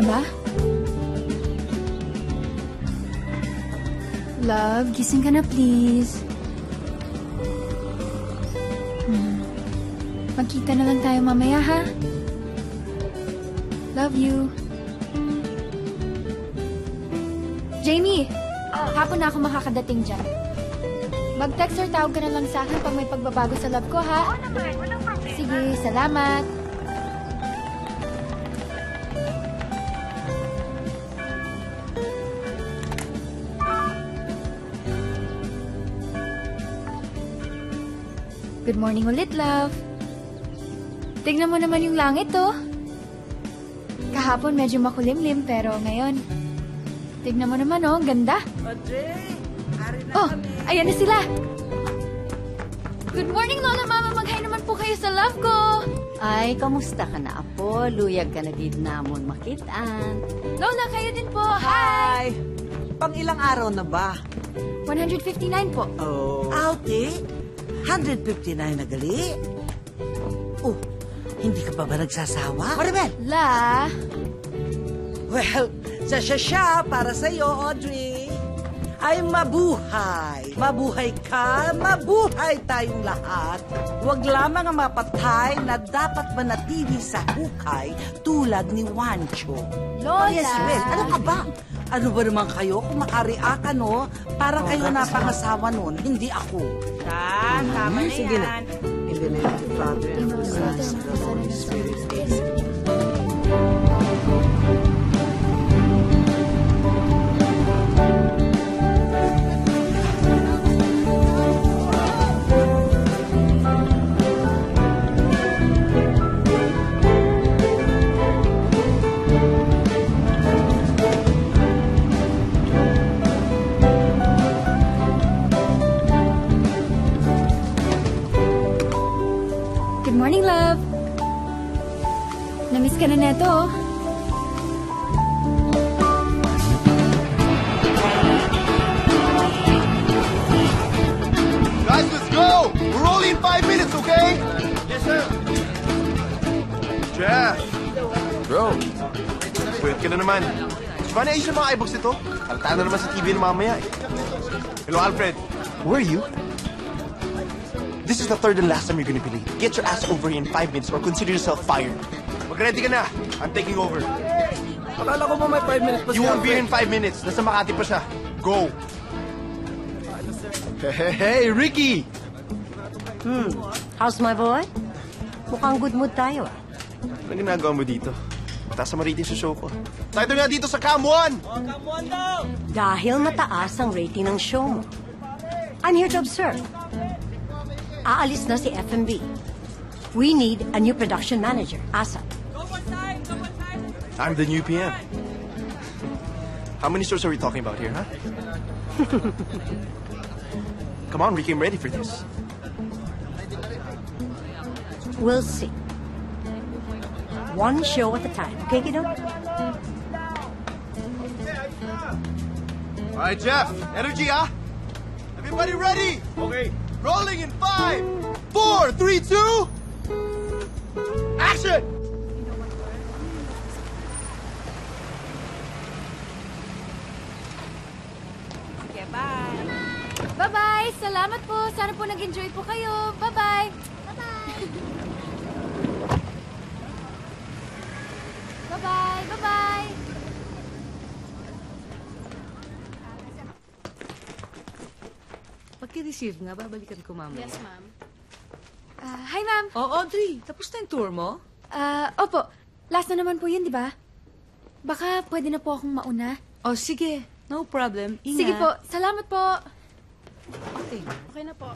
na ba? Love, gising ka na please. Magkita na lang tayo mamaya, ha? Love you. Jamie, hapon na ako makakadating dyan. Mag-text or tawag ka na lang sa akin pag may pagbabago sa love ko, ha? Oo naman, walang problema. Sige, salamat. Good morning ulit, love. Tignan mo naman yung langit, oh. Kahapon medyo makulimlim, pero ngayon, tignan mo naman, oh, ang ganda. Audrey, hari na Oh, kami. ayan na sila. Good morning, Lola Mama. Mag-hi naman po kayo sa love ko. Ay, kamusta ka na, Apo? Luyag ka na din namon makitaan. Lola, kayo din po. Hi! Hi! Pang ilang araw na ba? 159 po. Oh. Ate, 159 na gali? Oh, hindi ka pa ba nagsasawa? Maribel! La, Well, siya para sa'yo, Audrey. Ay mabuhay. Mabuhay ka, mabuhay tayong lahat. Huwag lamang ang mapatay na dapat manatili sa hukay tulad ni Wancho. Lola. Yes, well, ano ka ba? Ano ba naman kayo kung makaria ka, no? Parang kayo napangasawa nun, hindi ako. Tama na Sige yan. In the name of the Father, and of the Son, and of the Holy Spirit. Amen. good morning, love. Namiss ka na neto, oh. Guys, let's go! We're only in 5 minutes, okay? Yes, sir. Jeff! Bro, puyat ka na naman. Ba naayos yung mga eyeballs nito? Halata na naman sa TV na mamaya eh. Hello, Alfred. Where are you? This is the third and last time you're gonna be late. Get your ass over here in 5 minutes or consider yourself fired. Mag-ready ka na. I'm taking over. Akala ko ba may 5 minutes pa You won't be here in 5 minutes. Nasa Makati pa siya. Go! Hey, Ricky! How's my boy? Mukhang good mood tayo, ah. Ano ginagawa mo dito? Mataas ang rating sa show ko. Tayo nga dito sa Cam 1! Dahil mataas ang rating ng show mo. I'm here to observe. Aalis na si FMB. We need a new production manager, ASAP. I'm the new PM. How many stores are we talking about here, huh? Come on, Ricky, I'm ready for this. We'll see. One show at a time, okay, kiddo? All right, Jeff, energy, huh? Everybody ready? Okay. Rolling in 5, 4, 3, 2, action! Okay, bye. Bye-bye! Salamat po. Sana po nag-enjoy po kayo. Bye-bye! Bye-bye! Bye-bye! Bye-bye! Pagki-receive nga, babalikan ko mamaya. Yes, ma'am. Hi, ma'am. Oh, Audrey, tapos na yung tour mo? Opo. Last na naman po yun, di ba? Baka pwede na po akong mauna. Oh, sige. No problem. Ingat. Sige po. Salamat po. Okay. Okay na po.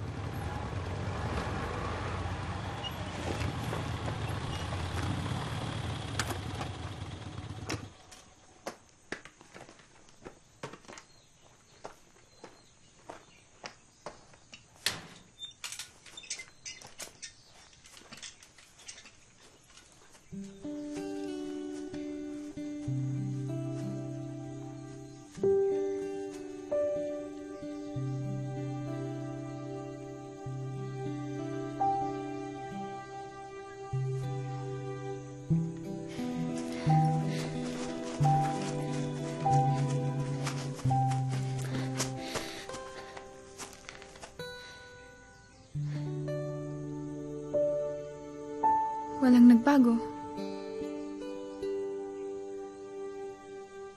nagbago.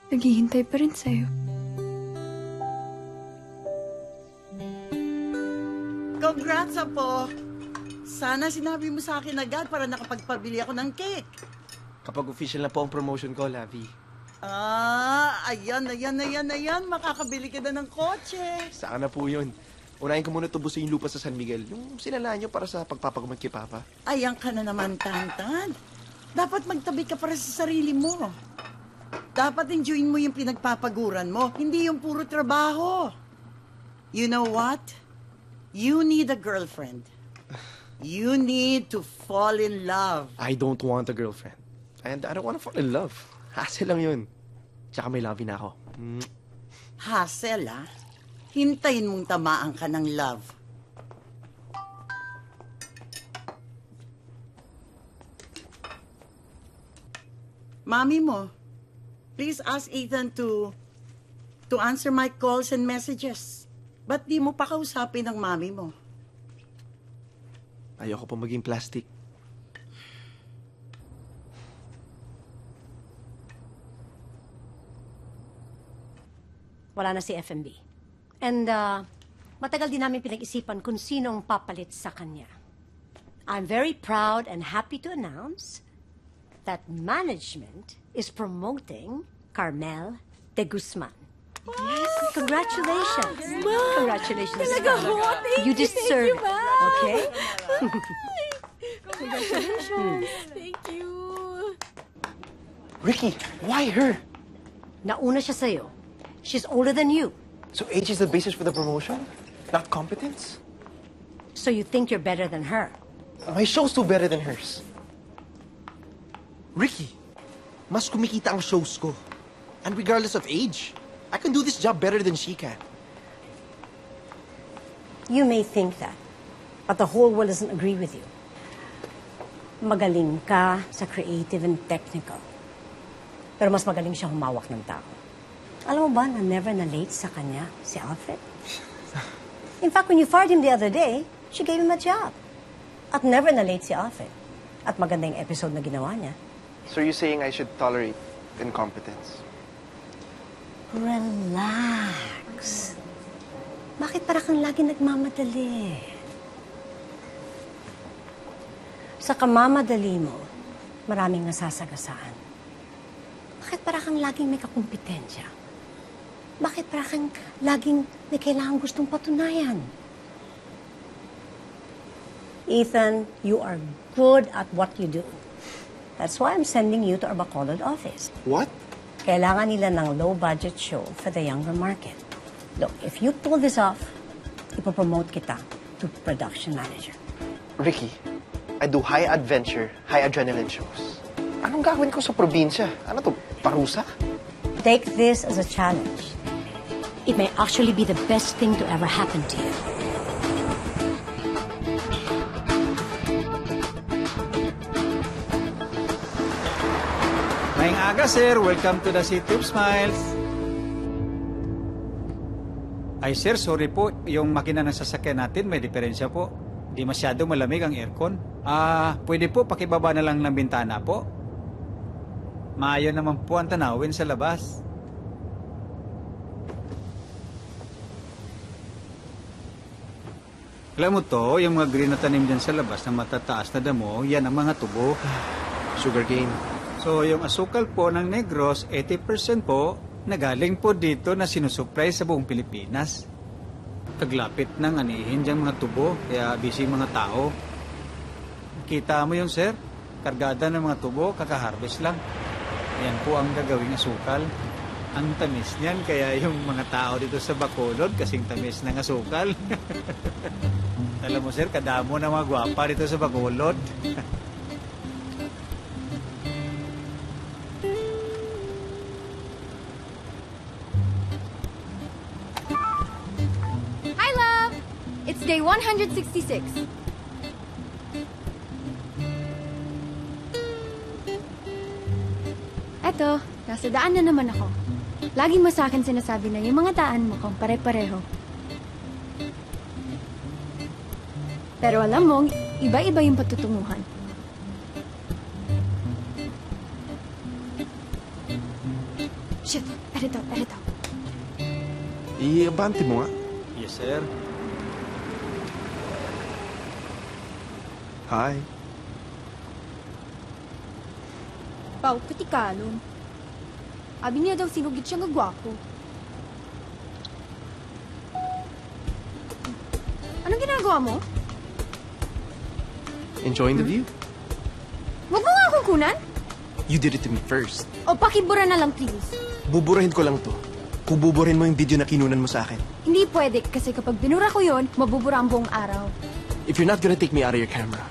Naghihintay pa rin sa'yo. Congrats, Apo! Sana sinabi mo sa akin agad para nakapagpabili ako ng cake. Kapag official na po ang promotion ko, Lavi. Ayan. Makakabili ka na ng kotse. Saan na po yun? Unahin ko muna tubusin yung lupa sa San Miguel. Yung sinalaan nyo para sa pagpapagumad kay Papa. Ayan ka na naman, Tantan. Dapat magtabi ka para sa sarili mo. Dapat enjoyin mo yung pinagpapaguran mo, hindi yung puro trabaho. You know what? You need a girlfriend. You need to fall in love. I don't want a girlfriend. And I don't want to fall in love. Hassle lang yun. Tsaka may Lavi na ako. Hassle, ah. Hintayin mong tamaan ka ng love. Mami mo, please ask Ethan to answer my calls and messages. Ba't di mo pa kausapin ang mami mo? Ayoko pa maging plastic. Wala na si FMB. And matagal din namin pinag-isipan kung sino ang papalit sa kanya. I'm very proud and happy to announce that management is promoting Carmel de Guzman. Yes. Congratulations. Congratulations. You deserve it. Okay? Ricky, why her? Nauna siya sa'yo. She's older than you. So age is the basis for the promotion? Not competence? So you think you're better than her. My show's too better than hers. Ricky, mas kumikita ang shows ko. And regardless of age, I can do this job better than she can. You may think that, but the whole world doesn't agree with you. Magaling ka sa creative and technical. Pero mas magaling siya humawak ng tao. Alam mo ba na never na late sa kanya si Alfred? In fact, when you fired him the other day, she gave him a job. At never na late si Alfred. At maganda yung episode na ginawa niya. So you're saying I should tolerate incompetence? Relax. Bakit para kang lagi nagmamadali? Sa kamamadali mo, maraming nasasagasaan. Bakit para kang laging may kakumpetensya? Bakit para kang laging may kailangan gustong patunayan? Ethan, you are good at what you do. That's why I'm sending you to our Bacolod office. What? Kailangan nila ng low-budget show for the younger market. Look, if you pull this off, ipopromote kita to production manager. Ricky, I do high adventure, high adrenaline shows. Anong gagawin ko sa probinsya? Ano to, parusa? Take this as a challenge. It may actually be the best thing to ever happen to you. Maayong aga, sir. Welcome to the City of Smiles. Ay, sir, sorry po. Yung makina ng sasakyan natin may diferensya po. Di masyado malamig ang aircon. Pwede po pakibaba na lang ng bintana po. Maayo naman po ang tanawin sa labas. Alam mo to, yung mga green na tanim dyan sa labas na matataas na damo, yan ang mga tubo. Sugarcane. So, yung asukal po ng Negros, 80% po, nagaling po dito na sinusupply sa buong Pilipinas. Taglapit ng anihin dyan mga tubo, kaya busy mga tao. Kita mo yun, sir? Kargada ng mga tubo, kakaharvest lang. Yan po ang gagawing asukal. Ang tamis niyan, kaya yung mga tao dito sa Bacolod, kasing tamis ng asukal. Alam mo, sir, kadamo na mga gwapa dito sa Bacolod. Hi, love! It's day 166. Eto, nasa daan na naman ako. Lagi mo sa akin sinasabi na yung mga daan mo kung pare-pareho. Pero alam mo, iba-iba yung patutunguhan. Shit, eto. I-abante mo nga. Yes, sir. Hi. Pao, katikalon. Abi niya daw sinugit siya nga gwapo. Anong ginagawa mo? Enjoying the view? Huwag mo nga akong kunan. You did it to me first. O pakibura na lang, please. Buburahin ko lang to. Kung buburin mo yung video na kinunan mo sa akin. Hindi pwede kasi kapag binura ko yon, mabubura ang buong araw. If you're not gonna take me out of your camera,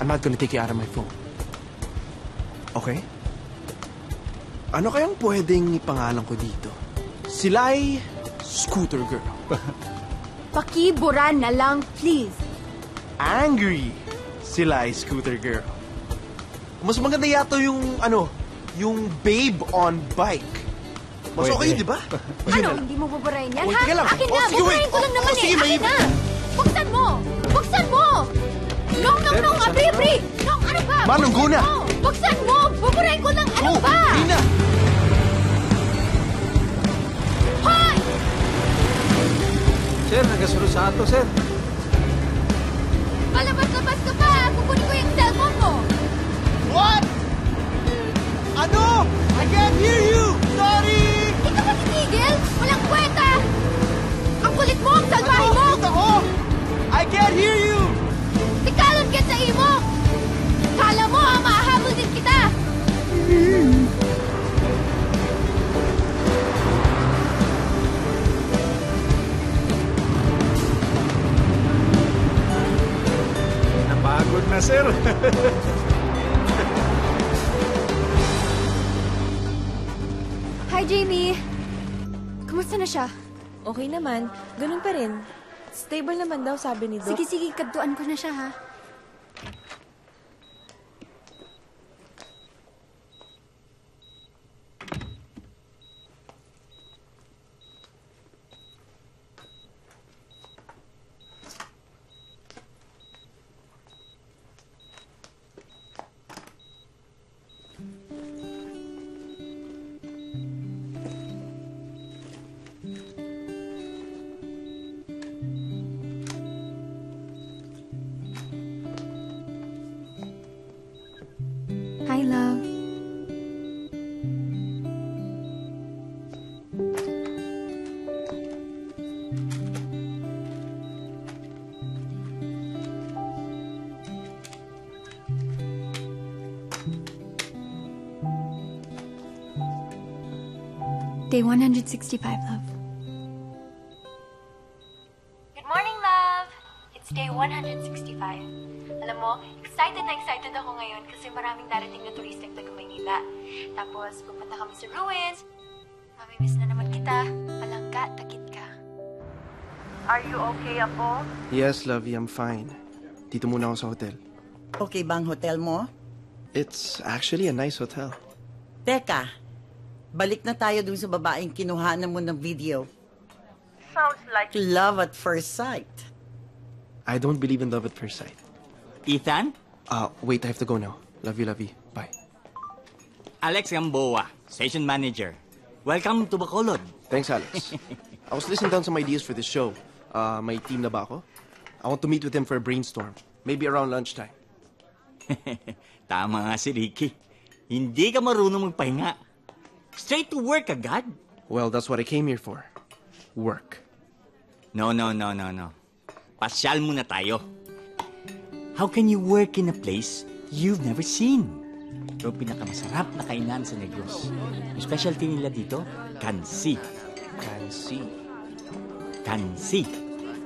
I'm not gonna take you out of my phone. Okay? Ano kayang pwedeng ipangalan ko dito? Sila'y Scooter Girl. Pakibura na lang, please. Angry Sila'y Scooter Girl. Mas maganda yata yung, yung babe on bike. Mas okay, di ba? O, yun na lang. Hindi mo buburahin yan, Wait, ha? teka lang. Akin Oh, na, sige, buburahin wait. ko lang Oh, naman sige, Akin may- na! Buksan mo! Buksan mo! Nong, abri! Nong, ano ba? Manong, go na! Buksan mo! Buburahin ko lang, ano ba? Hindi na! Hoy! Sir, nagasunod sa ato, sir. Palabas ka pa! Kukunin ko yung cellphone mo! What? Ano? I can't hear you! Sorry! Hindi ka makitigil! Walang kwenta! Ang kulit mo! Ang salbahe mo! Puta ko! I can't hear you! Tikalon ka sa imo! Kala mo, maahabol din kita! Napagod na, sir. Hi, Jamie! Kumusta na siya? Okay naman. Ganun pa rin. Stable naman daw, sabi ni Doc. Sige, kadtuan ko na siya, ha? Hi, love. Day 165, love. Good morning, love! It's day 165. Alam mo, excited ako ngayon kasi maraming darating na turista taga Maynila. Tapos, pupunta kami sa ruins. Mamimiss na naman kita. Palangka, takit ka. Are you okay, Apo? Yes, lovey, I'm fine. Dito muna ako sa hotel. Okay ba ang hotel mo? It's actually a nice hotel. Teka, balik na tayo dun sa babaeng kinuhanan mo ng video. Sounds like... Love at first sight. I don't believe in love at first sight. Ethan? Wait, I have to go now. Love you. Bye. Alex Gamboa, station manager. Welcome to Bacolod. Thanks, Alex. I was listening down some ideas for this show. May team na ba ako? I want to meet with him for a brainstorm. Maybe around lunchtime. Tama nga si Ricky. Hindi ka marunong magpahinga. Straight to work agad. Well, that's what I came here for. Work. No. Pasyal muna tayo. How can you work in a place you've never seen? Pero pinakamasarap na kainan sa Negros. Yung specialty nila dito, kansi. Kansi. Kansi.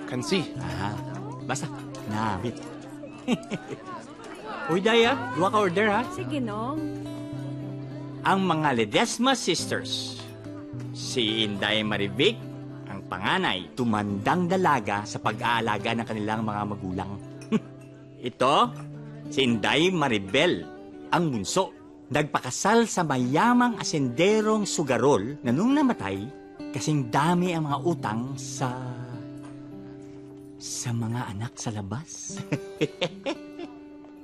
Kansi. Aha. Basta, nabit. Uy, Daya, duwa ka order, ha? Sige, Nong. Ang mga Ledesma sisters. Si Inday Marivic, ang panganay, tumandang dalaga sa pag-aalaga ng kanilang mga magulang. Ito, si Inday Maribel, ang bunso. Nagpakasal sa mayamang asenderong sugarol na nung namatay, kasing dami ang mga utang sa mga anak sa labas.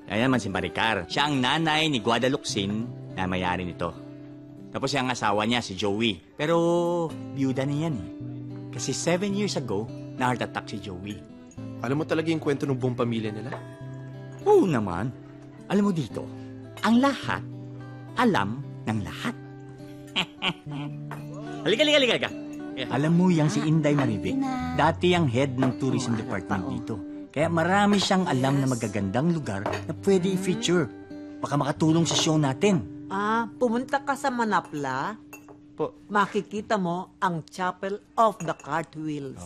Ayan man si Maricar. Siya ang nanay ni Guadaluxin na mayari nito. Tapos yung asawa niya, si Joey. Pero, biyuda na yan eh. Kasi 7 years ago, na-heart attack si Joey. Alam mo talaga yung kwento ng buong pamilya nila? Oo naman. Alam mo dito, ang lahat, alam ng lahat. Halika. Alam mo yang si Inday Marivic, dati ang head ng tourism department dito. Kaya marami siyang alam na magagandang lugar na pwede i-feature. Baka makatulong sa show natin. Pumunta ka sa Manapla, makikita mo ang Chapel of the Cartwheels.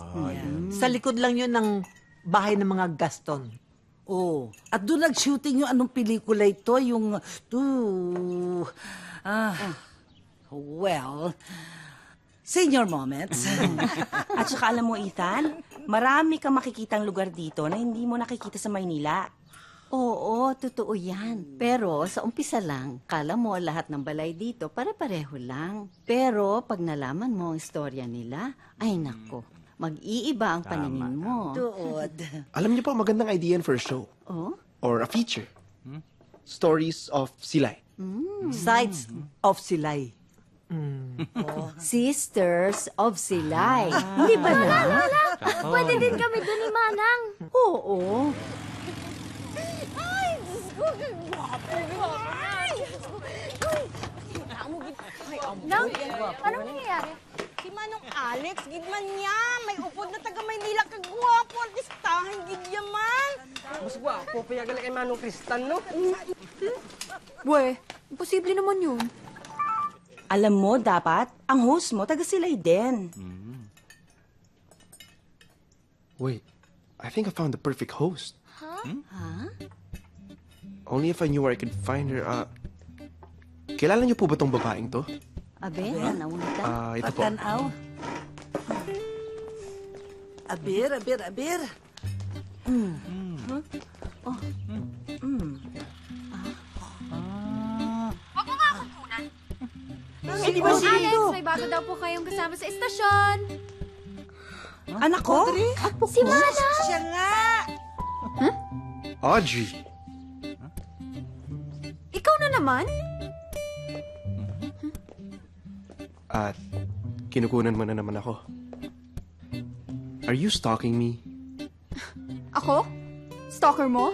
Sa likod lang yun ng bahay ng mga Gaston. Oh, at doon nag-shooting yung anong pelikula ito, yung... well, senior moments. At saka alam mo, Ethan, marami kang makikitang lugar dito na hindi mo nakikita sa Maynila. Oo, totoo yan. Pero sa umpisa lang, kala mo lahat ng balay dito pare-pareho lang. Pero pag nalaman mo ang istorya nila, ay nako, mag-iiba ang paningin mo. Tuod. Alam niyo pa, magandang idea for a show. Oh? Or a feature. Stories of Silay. Sights of Silay. Sisters of Silay. Hindi ba na? Pwede din kami doon ni Manang. Oo. Ay, Diyos ko, Nang, anong nangyayari? Si Manong Alex, gidman niya. May upod na taga Maynila kagwapo. Artistahan gid yaman. Mas gwapo, payagal kay Manong Kristan, no? Weh, imposible naman yun. Alam mo, dapat, ang host mo, taga Silay din. Wait, I think I found the perfect host. Ha? Only if I knew where I could find her. Kilala niyo po ba tong babaeng to? Abe, nauna ka. Ito po. Patanaw. Aber. Huwag mo nga akong kunan. Di ba si Alex, may bago daw po kayong kasama sa estasyon. Anak ko? Si Manang! Siya nga! Audrey! Ikaw na naman? At kinukunan mo na naman ako. Are you stalking me? Ako? Stalker mo?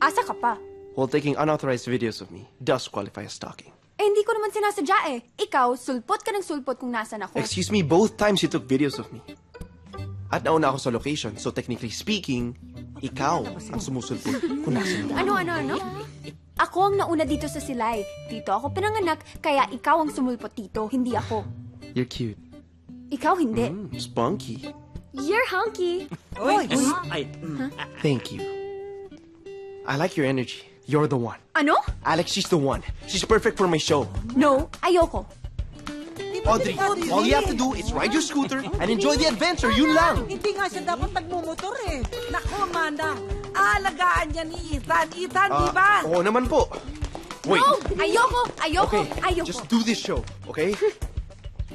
Asa ka pa? While taking unauthorized videos of me does qualify as stalking. Eh, hindi ko naman sinasadya eh. Ikaw, sulpot ka ng sulpot kung nasan ako. Excuse me, both times you took videos of me. At nauna ako sa location, so technically speaking, ikaw ang sumusulpot kung nasan ako. Ano? Ako ang nauna dito sa Silay. Dito ako pinanganak, kaya ikaw ang sumulpot dito, hindi ako. You're cute. Ikaw hindi. Spunky. You're hunky. Thank you. I like your energy. You're the one. Ano? Alex, she's the one. She's perfect for my show. No, ayoko. Audrey, all you have to do is ride your scooter and enjoy the adventure. Yun lang. Hindi nga siya dapat nagmumotor eh. Nako, Manang. Aalagaan niya ni Ethan. Ethan, di ba? Oo naman po. Wait. No! Ayoko! Okay, Ayoko! just do this show, okay?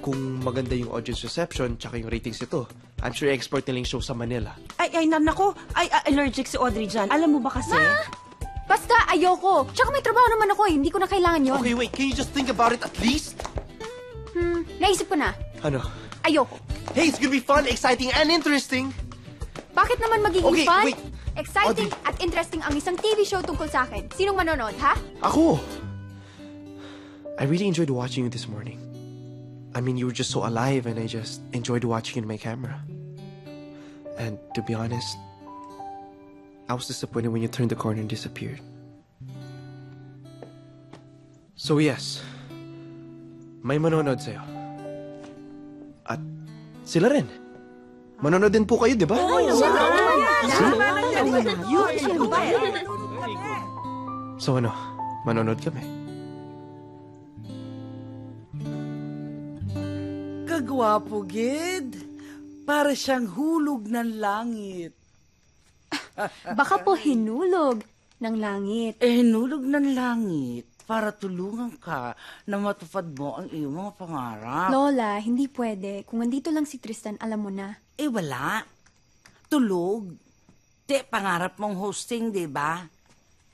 Kung maganda yung audience reception tsaka yung ratings ito, I'm sure export nila yung show sa Manila. Ay, nako. Ay, allergic si Audrey dyan. Alam mo ba kasi? Basta, ayoko. Tsaka may trabaho naman ako eh. Hindi ko na kailangan yun. Okay, wait. Can you just think about it at least? Naisip ko na. Ano? Ayoko. Hey, it's gonna be fun, exciting, and interesting. Bakit naman magiging Okay, fun? wait. Exciting Audrey. at interesting ang isang TV show tungkol sa akin. Sinong manonood, ha? Ako! I really enjoyed watching you this morning. I mean, you were just so alive and I just enjoyed watching you in my camera. And to be honest, I was disappointed when you turned the corner and disappeared. So yes, may manonood sa'yo. At sila rin. Manonood din po kayo, di ba? So ano, manonood kami. Kagwapo, Gid. Para siyang hulog ng langit. Baka po hinulog ng langit. Hinulog ng langit para tulungan ka na matupad mo ang iyong mga pangarap. Lola, hindi pwede. Kung andito lang si Tristan, alam mo na. Wala. Tulog. Pangarap mong hosting, di ba?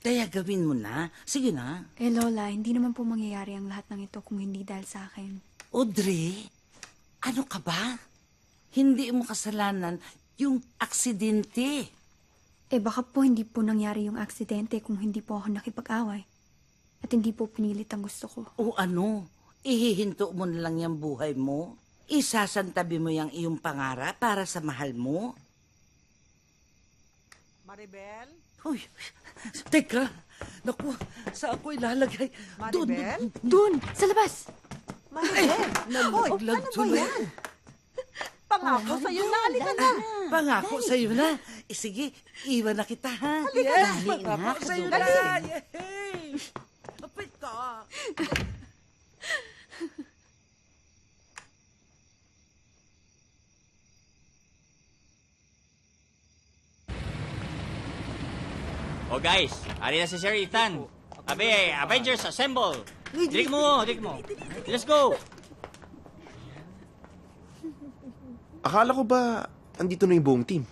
Kaya gawin mo na. Sige na. Eh, Lola, hindi naman po mangyayari ang lahat ng ito kung hindi dahil sa akin. Audrey, ano ka ba? Hindi mo kasalanan yung aksidente. Eh, baka po hindi po nangyari yung aksidente kung hindi po ako nakipag-away. At hindi po pinilit ang gusto ko. O ano, ihihinto mo na lang yung buhay mo? Isasantabi mo yung iyong pangarap para sa mahal mo? Maribel? Uy, teka. Naku, saan ko ilalagay? Maribel? Doon, sa labas. Maribel? Hoy, ano ba yan? Pangako sa'yo na, halika na. Pangako sa'yo na. Sige, iwan na kita, ha? Halika Yes, na. pangako sa'yo na. Yay! Kapit ka. O guys, ari na si Sir Ethan. Abe, Avengers Assemble. Dilig mo. Let's go. Akala ko ba andito na yung buong team?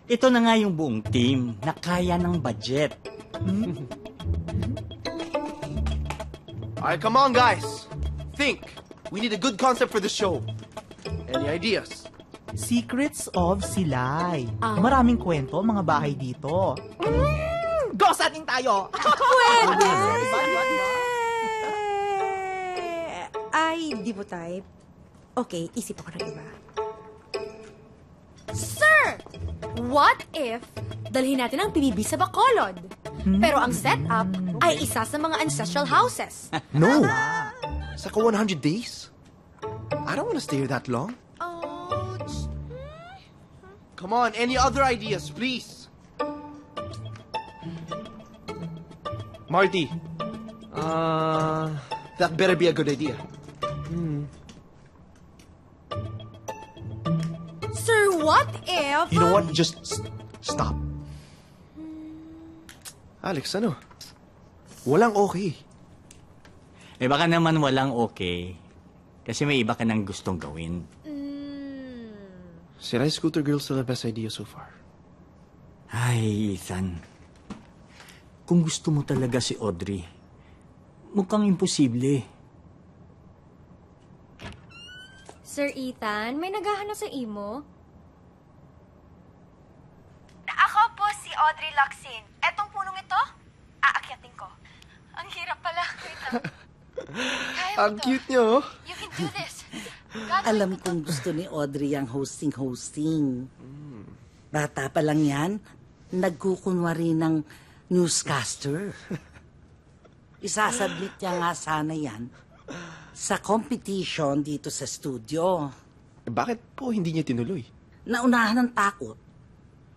Ito na nga yung buong team na kaya ng budget. Alright, come on guys. Think. We need a good concept for the show. Any ideas? Secrets of Silay. Maraming kwento, mga bahay dito. Gosating tayo! Pwede! Ay, di mo type. Okay, isip ako ng iba. Sir! What if dalhin natin ang PBB sa Bacolod? Pero ang setup ay isa sa mga ancestral houses. No. Saka 100 days? I don't want to stay here that long. Come on, any other ideas, please? Marty. That better be a good idea. Sir, what if... You know what? Just stop. Alex, ano? Walang okay. Eh baka naman walang okay. Kasi may iba ka nang gustong gawin. Si Rice Scooter Girl still the best idea so far. Ay, Ethan. Kung gusto mo talaga si Audrey, mukhang imposible. Sir Ethan, may naghahanap sa imo? Ako po si Audrey Locsin. Etong punong ito, aakyatin ko. Ang hirap pala. Wait lang. Kaya mo Ang to. cute niyo. You can do this. Alam kong gusto ni Audrey ang hosting. Bata pa lang yan, nagkukunwari ng newscaster. Isasubmit niya nga sana yan sa competition dito sa studio. Bakit po hindi niya tinuloy? Naunahan ng takot.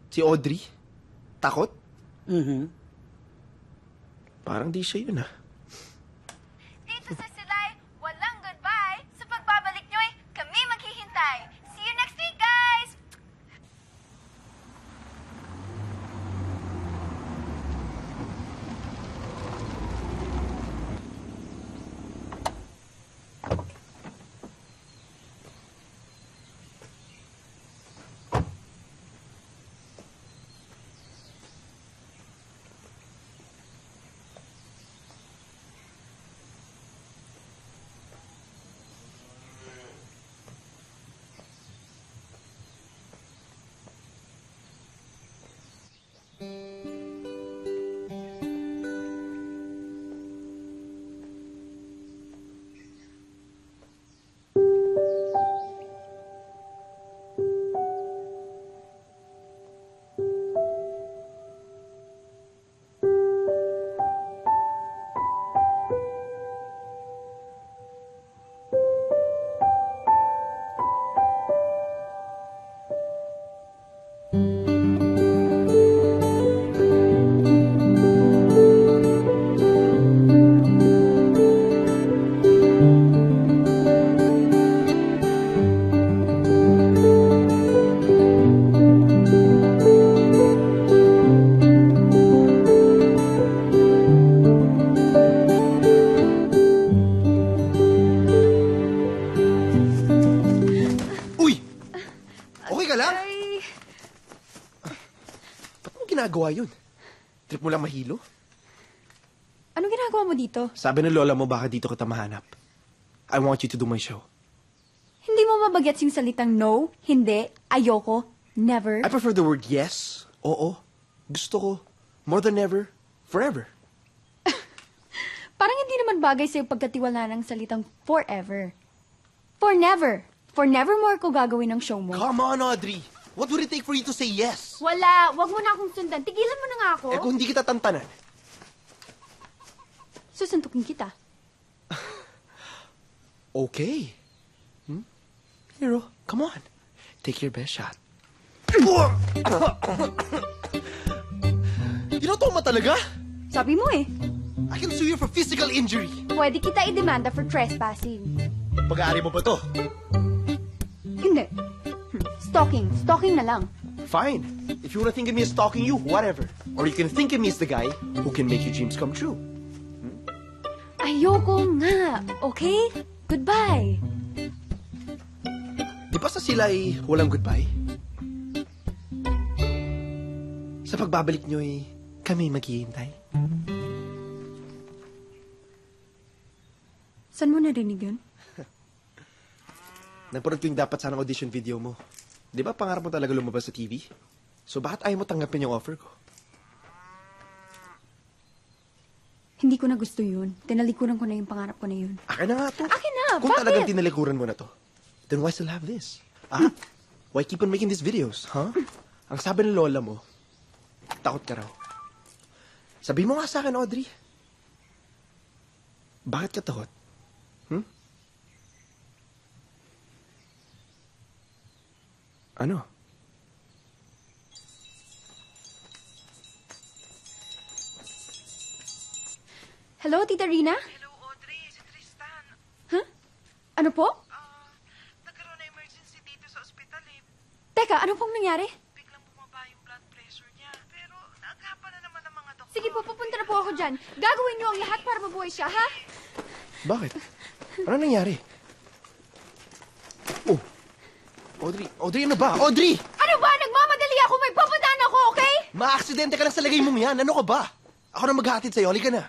Si Audrey? Takot? Mhm. Parang di siya yun, ah. Dito sa Silay, walang goodbye. Sa pagbabalik nyo'y kami maghihintay. See you next week, guys! ginagawa yun? Trip mo lang mahilo? Anong ginagawa mo dito? Sabi ng lola mo, baka dito kita mahanap. I want you to do my show. Hindi mo mabagets yung salitang no, hindi, ayoko, never. I prefer the word yes, oo, gusto ko, more than ever, forever. Parang hindi naman bagay sa'yo pagkatiwala ng salitang forever. For never. For nevermore ko gagawin ang show mo. Come on, Audrey. What would it take for you to say yes? Wala. Wag mo na akong sundan. Tigilan mo na nga ako. Eh kung hindi kita tantanan. Susuntukin kita. Okay. Hero, come on. Take your best shot. Tinotoma talaga? Sabi mo eh. I can sue you for physical injury. Pwede kita idemanda for trespassing. Pag-aari mo ba to? Hindi. Stalking. Stalking na lang. Fine. If you wanna think of me as stalking you, whatever. Or you can think of me as the guy who can make your dreams come true. Ayoko nga. Okay? Goodbye. Di ba sa sila ay walang goodbye? Sa pagbabalik nyo ay kami maghihintay. Saan mo narinig yun? Napanood ko yung dapat sanang audition video mo. Di ba pangarap mo talaga lumabas sa TV? So bakit ayaw mo tanggapin yung offer ko? Hindi ko na gusto yun. Tinalikuran ko na yung pangarap ko na yun. Akin na nga to. Akin na! Kung Bakit? talagang tinalikuran mo na to, then why still have this? Ah? Why keep on making these videos, huh? Ang sabi ng lola mo, takot ka raw. Sabi mo nga sa akin, Audrey. Bakit ka takot? Ano? Hello, Tita Rina? Hello, Audrey. Si Tristan. Huh? Ano po? Nagkaroon na emergency dito sa ospital eh. Teka, ano pong nangyari? Biglang bumaba yung blood pressure niya. Pero naagapan na naman ang mga doktor. Sige po, pupunta na po ako dyan. Gagawin niyo ang lahat para mabuhay siya, ha? Bakit? Ano nangyari? Oh. Audrey, ano ba? Audrey! Ano ba? Nagmamadali ako. May papadaan ako, okay? Maaksidente ka lang sa lagay mong yan. Ano ka ba? Ako na maghahatid sa'yo. Halika na.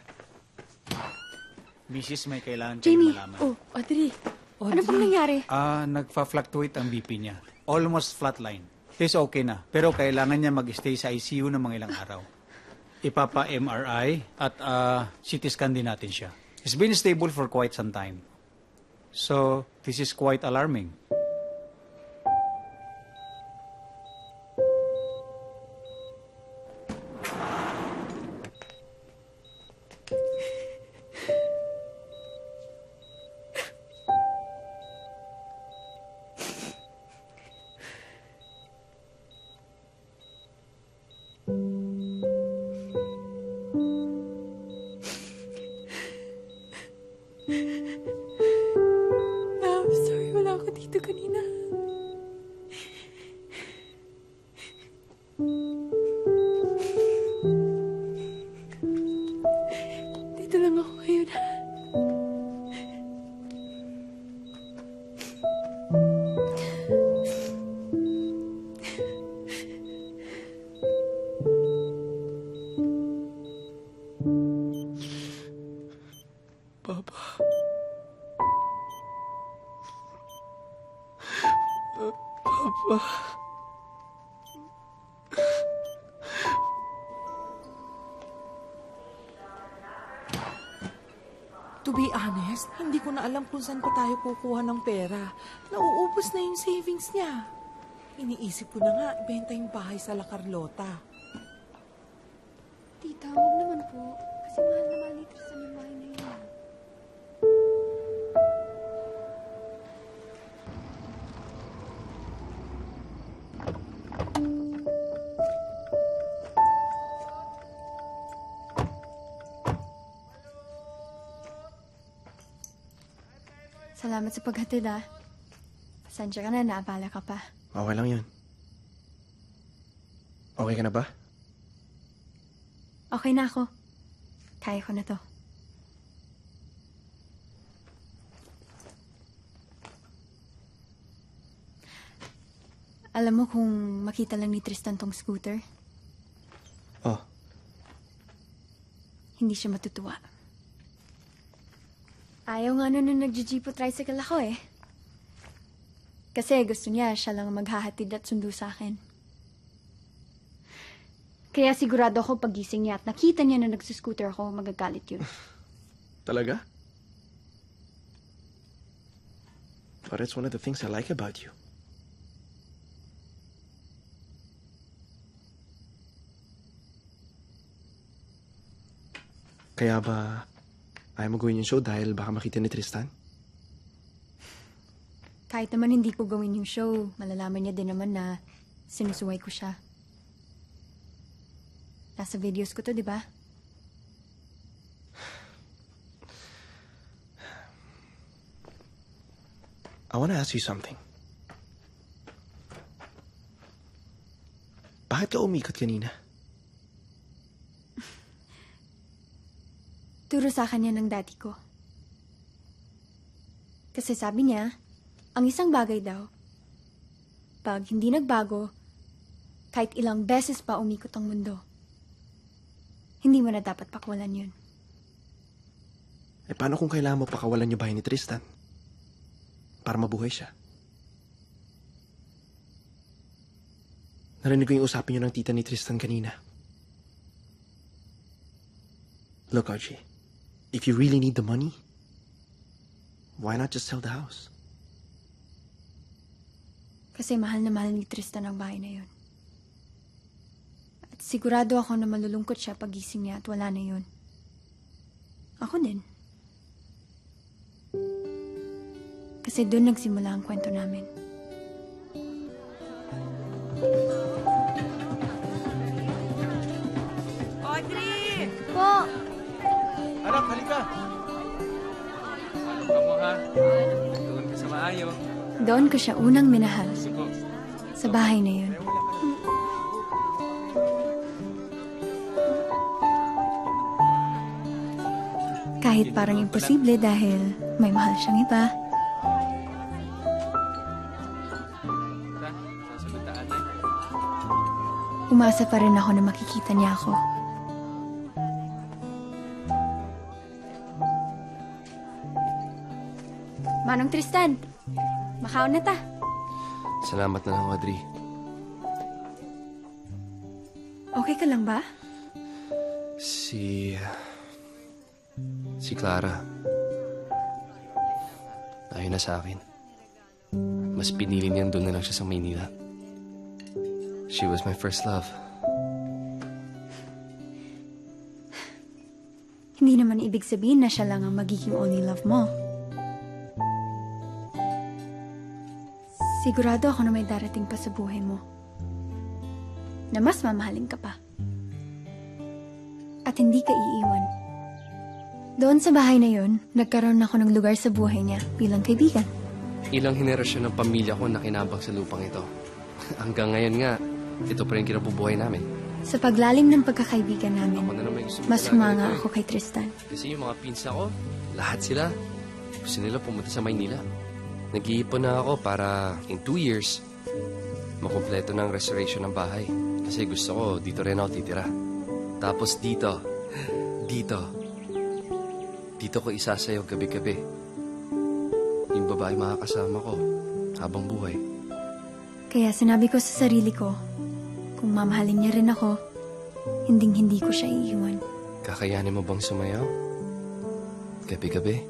Mrs., may kailangan Jamie. kayong malaman. Oh, Audrey. Ano pong nangyari? Nagfa-fluctuate ang BP niya. Almost flatline. He's okay na. Pero kailangan niya mag-stay sa ICU ng mga ilang araw. Ipapa-MRI at CT scan din natin siya. He's been stable for quite some time. So, this is quite alarming. Love, sorry wala ako dito kanina. Dito lang ako ngayon. Papa. Papa. To be honest, hindi ko na alam kung saan pa tayo kukuha ng pera. Nauubos na yung savings niya. Iniisip ko na nga, ibenta yung bahay sa La Carlota. Tita, huwag naman po. Kasi mahal na mahal ni Tristan yung bahay na yun. Salamat sa paghatid, ah. Pasensya ka na, naabala ka pa. Okay lang yun. Okay ka na ba? Okay na ako. Kaya ko na to. Alam mo kung makita lang ni Tristan tong scooter? Oh. hindi siya matutuwa. Ayaw nga nun nung nag-jeepo tricycle ako eh. Kasi gusto niya siya lang maghahatid at sundo sa akin. Kaya sigurado ako pagising niya at nakita niya na nagsuscooter ako, magagalit yun. Talaga? But it's one of the things I like about you. Kaya ba ayaw mo gawin yung show dahil baka makita ni Tristan? Kahit naman hindi ko gawin yung show, malalaman niya din naman na sinusuway ko siya. Nasa videos ko to, di ba? I want to ask you something. Bakit ka umikot kanina? Turo sa kanya ng daddy ko. Kasi sabi niya, ang isang bagay daw, pag hindi nagbago, kahit ilang beses pa umikot ang mundo, hindi mo na dapat pakawalan yun. Eh, paano kung kailangan mo pakawalan yung bahay ni Tristan? Para mabuhay siya. Narinig ko yung usapin niyo ng tita ni Tristan kanina. Look, Archie. If you really need the money, why not just sell the house? Kasi mahal na mahal ni Tristan ang bahay na yun. At sigurado ako na malulungkot siya pagising niya at wala na yun. Ako din. Kasi doon nagsimula ang kwento namin. Audrey! Po! Anak, halika! Ano ka mo ha? Doon ka sa maayo. Doon ko siya unang minahal. Sa bahay na yun. Kahit parang imposible dahil may mahal siyang iba. Umasa pa rin ako na makikita niya ako. Manong Tristan, makaon na ta. Salamat na lang, Audrey. Okay ka lang ba? Si Clara. Ayaw na sa akin. Mas pinili niyang doon na lang siya sa Maynila. She was my first love. Hindi naman ibig sabihin na siya lang ang magiging only love mo. Sigurado ako na may darating pa sa buhay mo. Na mas mamahalin ka pa. At hindi ka iiwan. Doon sa bahay na yun, nagkaroon ako ng lugar sa buhay niya bilang kaibigan. Ilang henerasyon ng pamilya ko nakinabang sa lupang ito. Hanggang ngayon nga, ito pa rin kinabubuhay namin. Sa paglalim ng pagkakaibigan namin, mas humanga ako kay Tristan. Kasi yung mga pinsa ko, lahat sila, gusto nila pumunta sa Maynila. Nag-iipon na ako para in 2 years, makumpleto ng restoration ng bahay. Kasi gusto ko, dito rin ako titira. Tapos dito ko isasayaw gabi-gabi. Yung babae makakasama ko habang buhay. Kaya sinabi ko sa sarili ko, kung mamahalin niya rin ako, hinding-hindi ko siya iiwan. Kakayanin mo bang sumayaw? Gabi-gabi?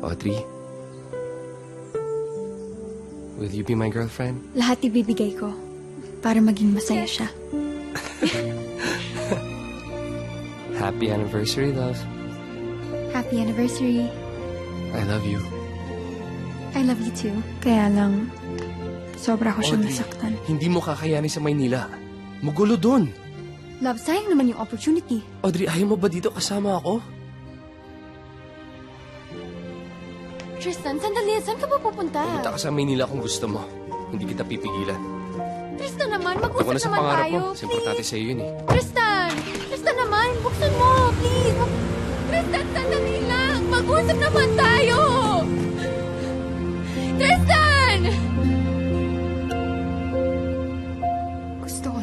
Audrey? Will you be my girlfriend? Lahat ibibigay ko para maging masaya siya. Happy anniversary, love. Happy anniversary. I love you. I love you too. Kaya lang, sobra ko siyang nasaktan. Hindi mo kakayanin sa Maynila. Magulo dun. Love, sayang naman yung opportunity. Audrey, ayaw mo ba dito kasama ako? Tristan, sandali. Saan ka ba pupunta? Pumunta ka sa Maynila kung gusto mo. Hindi kita pipigilan. Tristan naman, Ako na mag-usap sa naman pangarap tayo. mo. Mas importante sa'yo yun eh. Tristan! Tristan naman, buksan mo, please. Tristan, sandali lang. Mag-usap naman tayo. Tristan!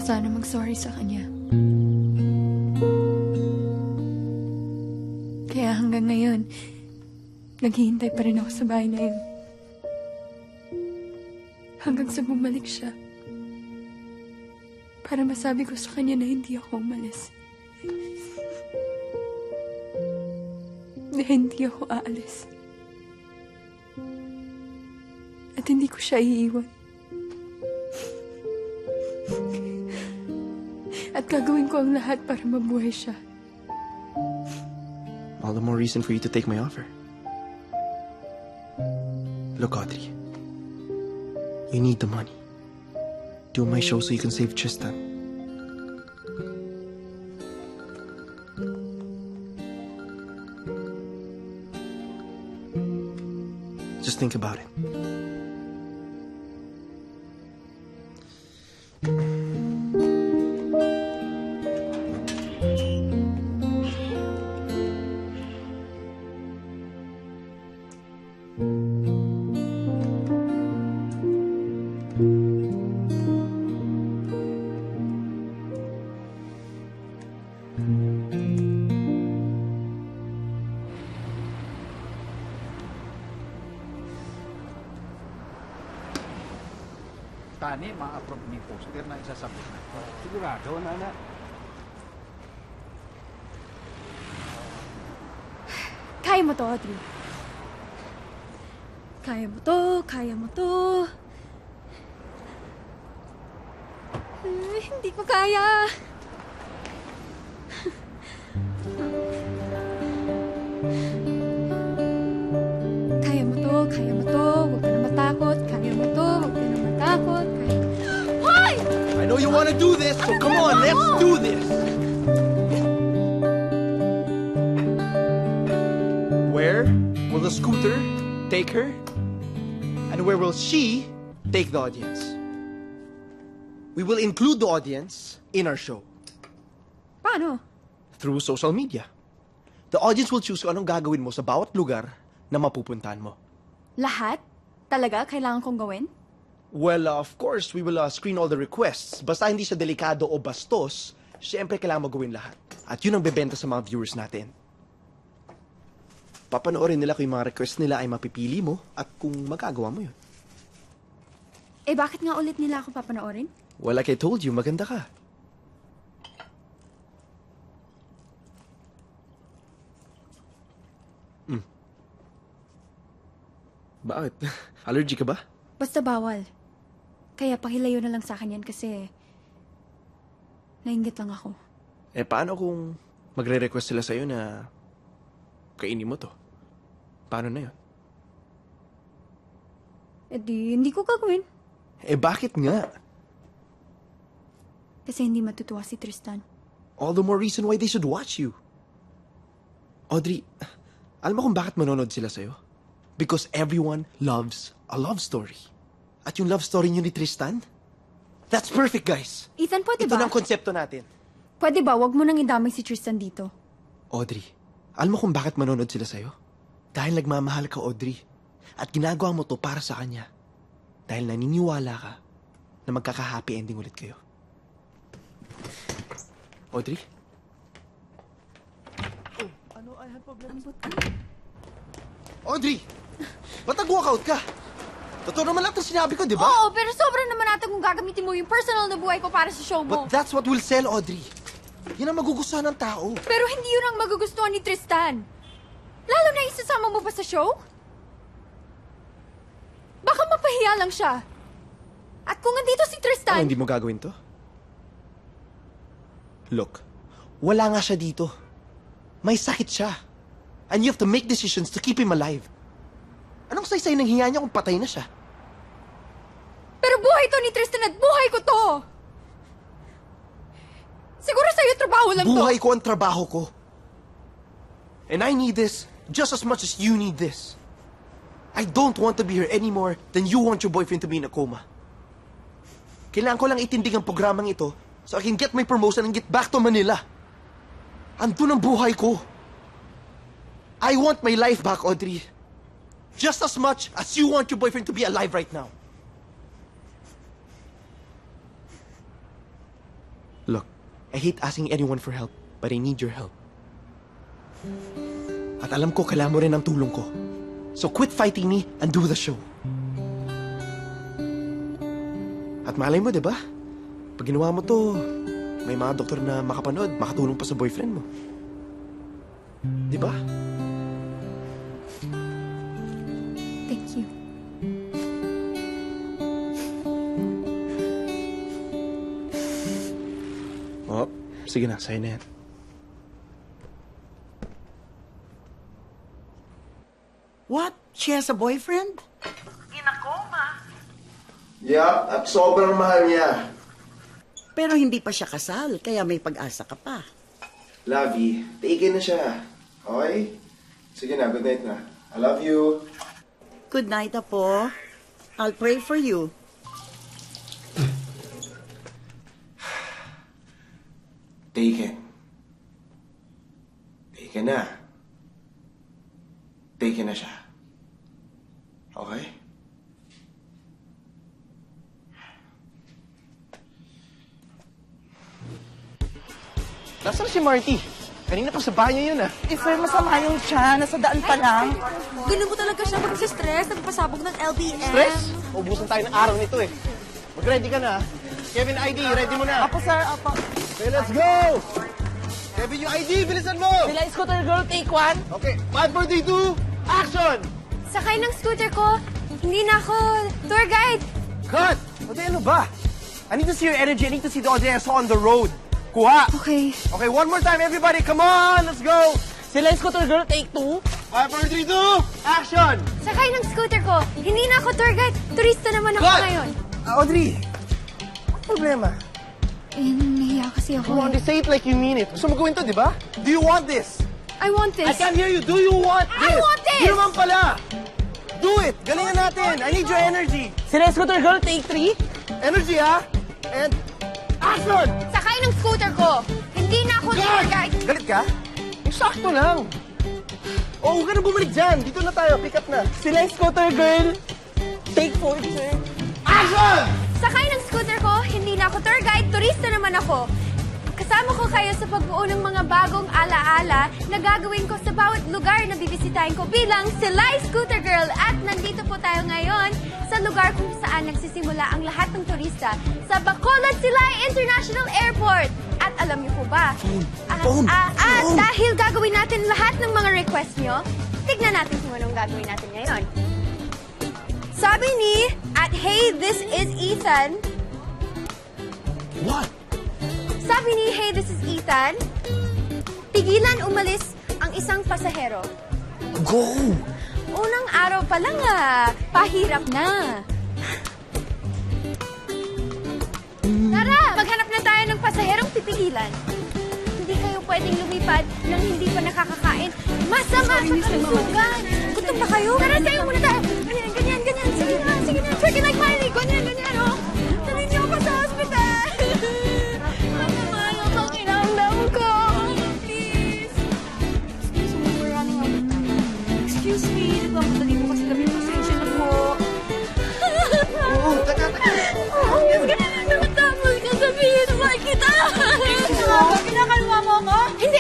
sana mag-sorry sa kanya. Kaya hanggang ngayon, naghihintay pa rin ako sa bahay na yun. Hanggang sa bumalik siya. Para masabi ko sa kanya na hindi ako umalis. Na hindi ako aalis. At hindi ko siya iiwan. At gagawin ko ang lahat para mabuhay siya. All the more reason for you to take my offer. Look, Audrey. You need the money. Do my show so you can save Tristan. Just think about it. Tani, ma-approve ni poster na isasabit na. Sigurado, Nana. Kaya mo to, Audrey. Kaya mo to, kaya mo to. Hindi ko kaya. Kaya mo to, kaya mo to. Huwag ka na matakot. Kaya mo to, huwag ka na matakot. Hoy! I know you want to do this, so come on, let's do this. Where will the scooter take her? And where will she take the audience? We will include the audience in our show. Paano? Through social media. The audience will choose kung anong gagawin mo sa bawat lugar na mapupuntahan mo. Lahat? Talaga? Kailangan kong gawin? Well, of course, we will screen all the requests. Basta hindi siya delikado o bastos, syempre kailangan mo gawin lahat. At yun ang bebenta sa mga viewers natin. Papanoorin nila kung yung mga request nila ay mapipili mo at kung magagawa mo yun. Eh, bakit nga ulit nila ako papanoorin? Well, like I told you, maganda ka. Bakit? Allergy ka ba? Basta bawal. Kaya pakilayo na lang sa akin yan kasi nainggit lang ako. Eh, paano kung magre-request sila sa'yo na kainin mo to? Paano na yun? Eh di, hindi ko gagawin. Eh, bakit nga? Kasi hindi matutuwa si Tristan. All the more reason why they should watch you. Audrey, alam mo kung bakit manonood sila sa'yo? Because everyone loves a love story. At yung love story niyo ni Tristan, that's perfect, guys. Ethan, pwede Ito ba? na ang konsepto natin. Pwede ba? Wag mo nang idamay si Tristan dito. Audrey, alam mo kung bakit manonood sila sa'yo? Dahil nagmamahal ka, Audrey. At ginagawa mo to para sa kanya. Dahil naniniwala ka na magkaka-happy ending ulit kayo. Audrey? Audrey! Ba't nag-walkout ka? Totoo naman lahat ng sinabi ko, di ba? Oo, pero sobrang naman natin kung gagamitin mo yung personal na buhay ko para sa show mo. But that's what will sell, Audrey. Yan ang magugustuhan ng tao. Pero hindi yun ang magugustuhan ni Tristan. Lalo na isasama mo pa sa show? Baka mapahiya lang siya. At kung andito si Tristan... Hindi mo gagawin to? Look, wala nga siya dito. May sakit siya. And you have to make decisions to keep him alive. Anong saysay ng hinga niya kung patay na siya? Pero buhay to ni Tristan at buhay ko to! Siguro sa'yo trabaho lang to. Buhay ko ang trabaho ko. And I need this just as much as you need this. I don't want to be here anymore than you want your boyfriend to be in a coma. Kailangan ko lang itindig ang programang ito so I can get my promotion and get back to Manila. Andun ang buhay ko. I want my life back, Audrey. Just as much as you want your boyfriend to be alive right now. Look, I hate asking anyone for help, but I need your help. At alam ko, kailangan mo rin ang tulong ko. So quit fighting me and do the show. At malay mo, di ba? Pag ginawa mo to, may mga doktor na makapanood, makatulong pa sa boyfriend mo. Di ba? Thank you. Oh, sige na, sa'yo na yan. What? She has a boyfriend? Yup, at sobrang mahal niya. Pero hindi pa siya kasal, kaya may pag-asa ka pa. Lovey, taken na siya. Okay? Sige na, good night na. I love you. Good night, Apo. I'll pray for you. Taken. Taken na. Taken na siya. Okay? Nasaan si Marty? Kanina pa sa banyo yun ah. Eh, sir, masama yung siya. Nasa daan pa lang. Ganun mo talaga siya mag-stress. Nagpasabog ng LBM. Stress? Ubusan tayo ng araw nito eh. Mag-ready ka na. Kevin, ID, ready mo na. Apo, sir. Apo. Okay, let's go! Kevin, yung ID, bilisan mo! Sila scooter girl, take one. Okay, 5, 4, 3, 2, action! Sakay ng scooter ko. Hindi na ako tour guide. Cut! Ode, ano ba? I need to see your energy. I need to see the audience on the road. Kuha! Okay. Okay, one more time, everybody. Come on, let's go! Sila scooter girl, take 2. 5, 4, 3, 2, action! Sakay ng scooter ko. Hindi na ako tour guide. Turista naman ako Cut! ngayon. Audrey, ano problema? Eh, nahiya kasi ako. Come on, say it like you mean it. Gusto mo gawin to, di ba? Do you want this? I want this. I can't hear you. Do you want this? I want this! Di naman pala! Do it! Galingan natin! I need your energy! Sila scooter girl, take 3. Energy, ha? And action! Sakay ng scooter ko. Hindi na ako tour guide. Galit ka? Yung sakto lang. Oh, huwag ka na bumalik dyan. Dito na tayo. Pick up na. Sila scooter girl, take 4, sir. Action! Sakay ng scooter ko. Hindi na ako tour guide. Turista naman ako. Kasama ko kayo sa pagbuo ng mga bagong alaala na gagawin ko sa bawat lugar na bibisitahin ko bilang Silay Scooter Girl. At nandito po tayo ngayon sa lugar kung saan nagsisimula ang lahat ng turista sa Bacolod Silay International Airport. At alam niyo po ba? Dahil gagawin natin lahat ng mga request niyo, tignan natin kung anong gagawin natin ngayon. Sabi ni, hey, this is Ethan. What? Sabi ni, hey, this is Ethan, pigilan umalis ang isang pasahero. Go! Unang araw pa lang pahirap na. Tara, maghanap na tayo ng pasaherong pipigilan. Hindi kayo pwedeng lumipad nang hindi pa nakakakain. Masama sa kalusugan. Gutom ba kayo? Tara, sayo muna tayo. Ganyan. Sige na. Twerk it like Miley. Ganyan, oh. Dali niyo ako sa hospital. Excuse me, nagmamadali ko kasi kami pasensya na po. Oo, taka. Nakatapos ka sabihin, mahal kita! Kinakalma mo ako? Hindi,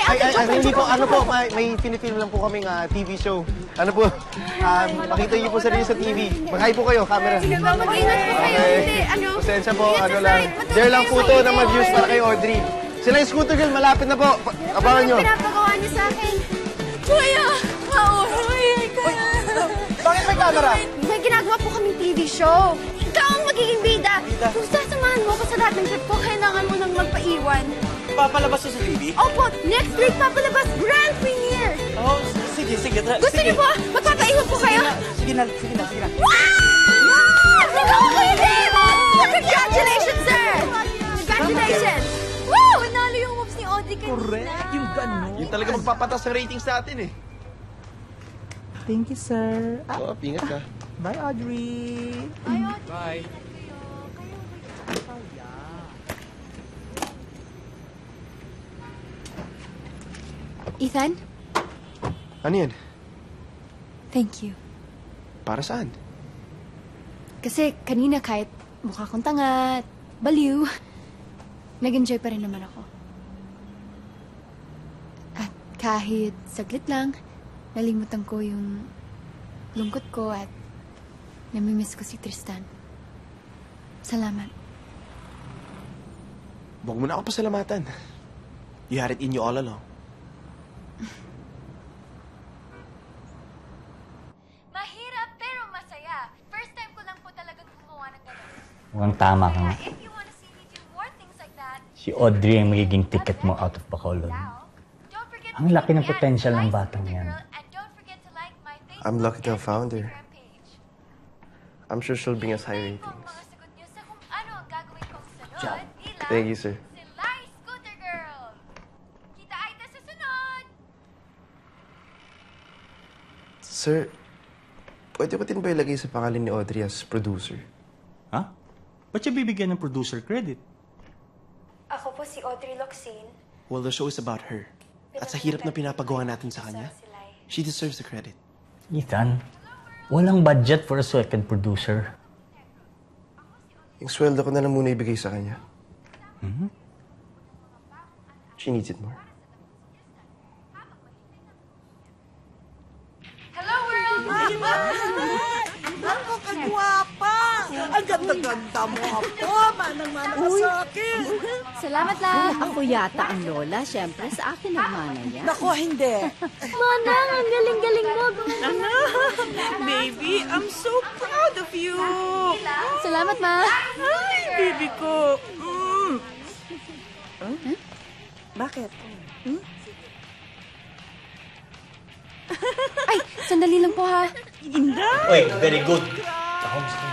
Hindi po, may pinifilm lang po kaming TV show. Ano po, makita niyo po sarili sa TV. Mag-hi po kayo, camera. Sige po, mag-ingat po kayo. Hindi, Pasensya po, Dare lang po to ng mag-views para kay Audrey. Sila yung scooter girl, malapit na po. Abangan nyo. Pinapagawa niyo sa akin. Kuya! Mauhay ka! Bakit may camera? May ginagawa po kaming TV show. Ikaw ang magiging bida. Kung sasamahan mo ko sa lahat ng trip ko, kailangan mo nang magpaiwan. Papalabas sa TV? Opo, next week papalabas grand premiere. Oh, sige. Gusto niyo po? Magpapaiwan po kayo? Sige na. Wow! Ikaw ako hindi! Congratulations, sir! Congratulations! Woo! Nanalo yung moves ni Audrey kanina. Correct, yung gano'n. Yung talaga magpapatas ng ratings natin eh. Thank you, sir. Ingat ka. Bye, Audrey. Bye. Ethan, Ano yan? thank you. Para saan? Kasi kanina kahit mukha kong tanga, baliw, nag-enjoy pa rin naman ako. At kahit saglit lang, nalimutan ko yung lungkot ko at namimiss ko si Tristan. Salamat. Huwag mo na ako pasalamatan. You had it in you all along. Mahirap pero masaya. First time ko lang po talagang gumawa ng gano'n. Mukhang tama ka nga. If you wanna see me do more things like that, Si Audrey ang magiging ticket mo out of Bacolod. Ang laki ng potential ng batang yan. I'm lucky to have found her. I'm sure she'll bring us high ratings. Thank you, sir. Scooter Girl! Kita ay sa sunod! Sir, pwede ba din ba ilagay sa pangalan ni Audrey as producer? Ha? Ba't siya bibigyan ng producer credit? Ako po si Audrey Locsin. Well, the show is about her. At sa hirap na pinapagawa natin sa kanya, she deserves the credit. Ethan, walang budget for a second producer. Yung sweldo ko na lang muna ibigay sa kanya. Hmm? She needs it more. Hello, world! Ako, kagwapa! Ang ganda-ganda mo, Apo! Manang-mana ka sa akin! Salamat lang! Ako yata ang lola. Siyempre, sa akin ang mana yan. Naku, hindi. Manang, ang galing-galing mo! Baby, I'm so proud of you. Salamat, Ma! Ay, baby ko. Bakit? Ay, sandali lang po ha. Oy, very good.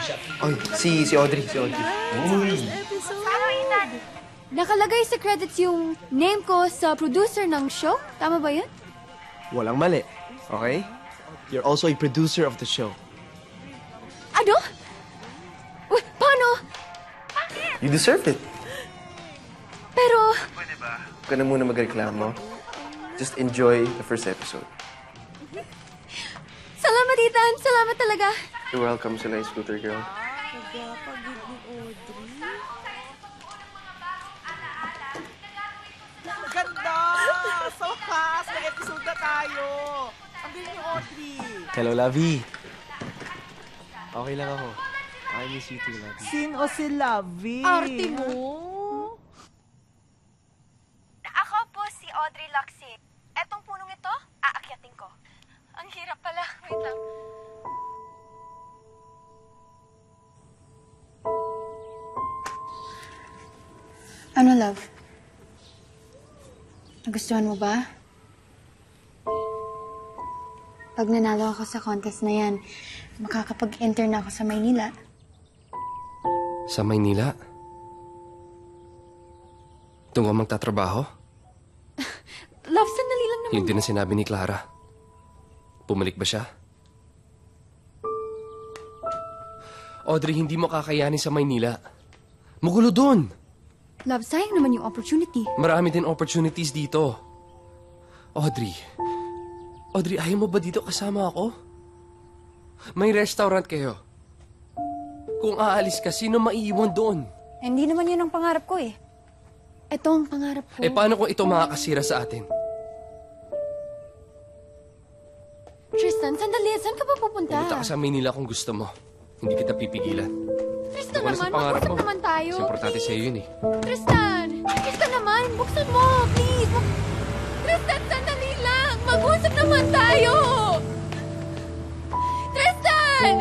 siya. Oy, si Audrey. Uy. Nakalagay sa credits yung name ko sa producer ng show. Tama ba yun? Walang mali. Okay? You're also a producer of the show. Ano? Uy, paano? You deserve it. Pero... Huwag ka na muna magreklamo. Just enjoy the first episode. Salamat, Ethan. Salamat talaga. You're welcome, Silay Scooter Girl. Ganda! So fast! May episode na tayo! Ang galing ni Audrey! Hello, Lavi. Okay lang ako. I miss you too, Lavi. Sino si Lavi? Arte mo! Ako po si Audrey Locsin. Etong punong ito, aakyatin ko. Ang hirap pala. Wait lang. Ano, love? Nagustuhan mo ba? Pag nanalo ako sa contest na yan, makakapag-enter na ako sa Maynila. Sa Maynila? Doon ka magtatrabaho? Love, sandali lang naman. Yun din ang sinabi ni Clara. Bumalik ba siya? Audrey, hindi mo kakayanin sa Maynila. Magulo doon. Love, sayang naman yung opportunity. Marami din opportunities dito. Audrey, ayaw mo ba dito kasama ako? May restaurant kayo. Kung aalis ka, sino maiiwan doon? Hindi naman yun ang pangarap ko eh. Ito ang pangarap ko. Eh, paano kung ito makakasira sa atin? Tristan, sandali. Saan ka ba pupunta? Pumunta ka sa Maynila kung gusto mo. Hindi kita pipigilan. Tristan Wala naman, sa pangarap mag-usap mo. naman tayo. Mas importante sa'yo yun eh. Tristan! Tristan naman, buksan mo, please. Tristan, sandali lang. Mag-usap naman tayo. Tristan!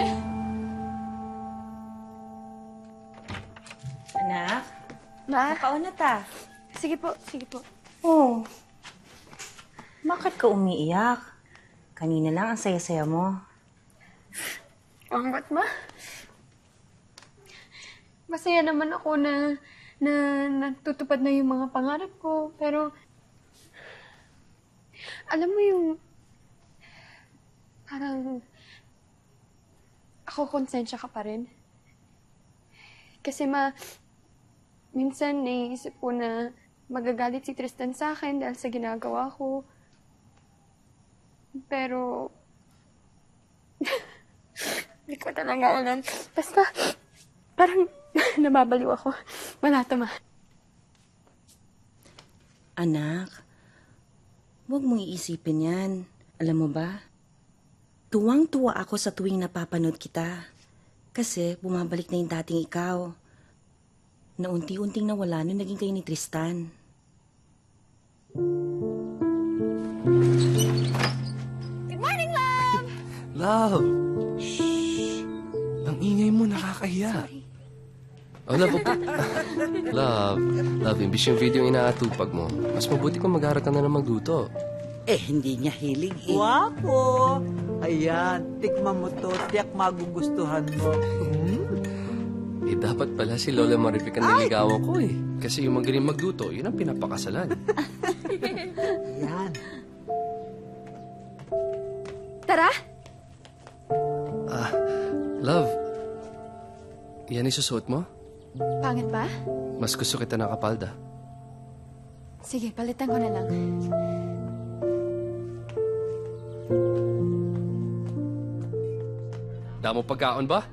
Anak? Ma? Makauna ta. Sige po, sige po. Oh. Bakit ka umiiyak? Kanina lang ang saya-saya mo. Ba't ma? Masaya naman ako na natutupad na yung mga pangarap ko. Pero, alam mo yung, parang, ako konsensya ka pa rin. Kasi minsan naiisip ko na magagalit si Tristan sa akin dahil sa ginagawa ko. Pero, hindi ko talaga alam. Basta, parang nababaliw ako. Wala to, ma. Anak, huwag mong iisipin yan. Alam mo ba, tuwang-tuwa ako sa tuwing napapanood kita. Kasi bumabalik na yung dating ikaw. Na unti-unting nawala nung naging kayo ni Tristan. Good morning, love! Love! Shh! Ang ingay mo, nakakahiya. Oh, love. Love, imbis yung video yung inaatupag mo, mas mabuti kung mag-aaral ka na ng magluto. Hindi niya hilig eh. Wapo! Ayan, tikman mo to. Tiyak magugustuhan mo. Dapat pala si Lola Marivic ang niligawan ko eh. Kasi yung magaling magluto, yun ang pinapakasalan. Yan. Tara! Love, yan isusuot mo? Pangit ba? Mas gusto kita nakapalda. Sige, palitan ko na lang. Damo pagkaon ba?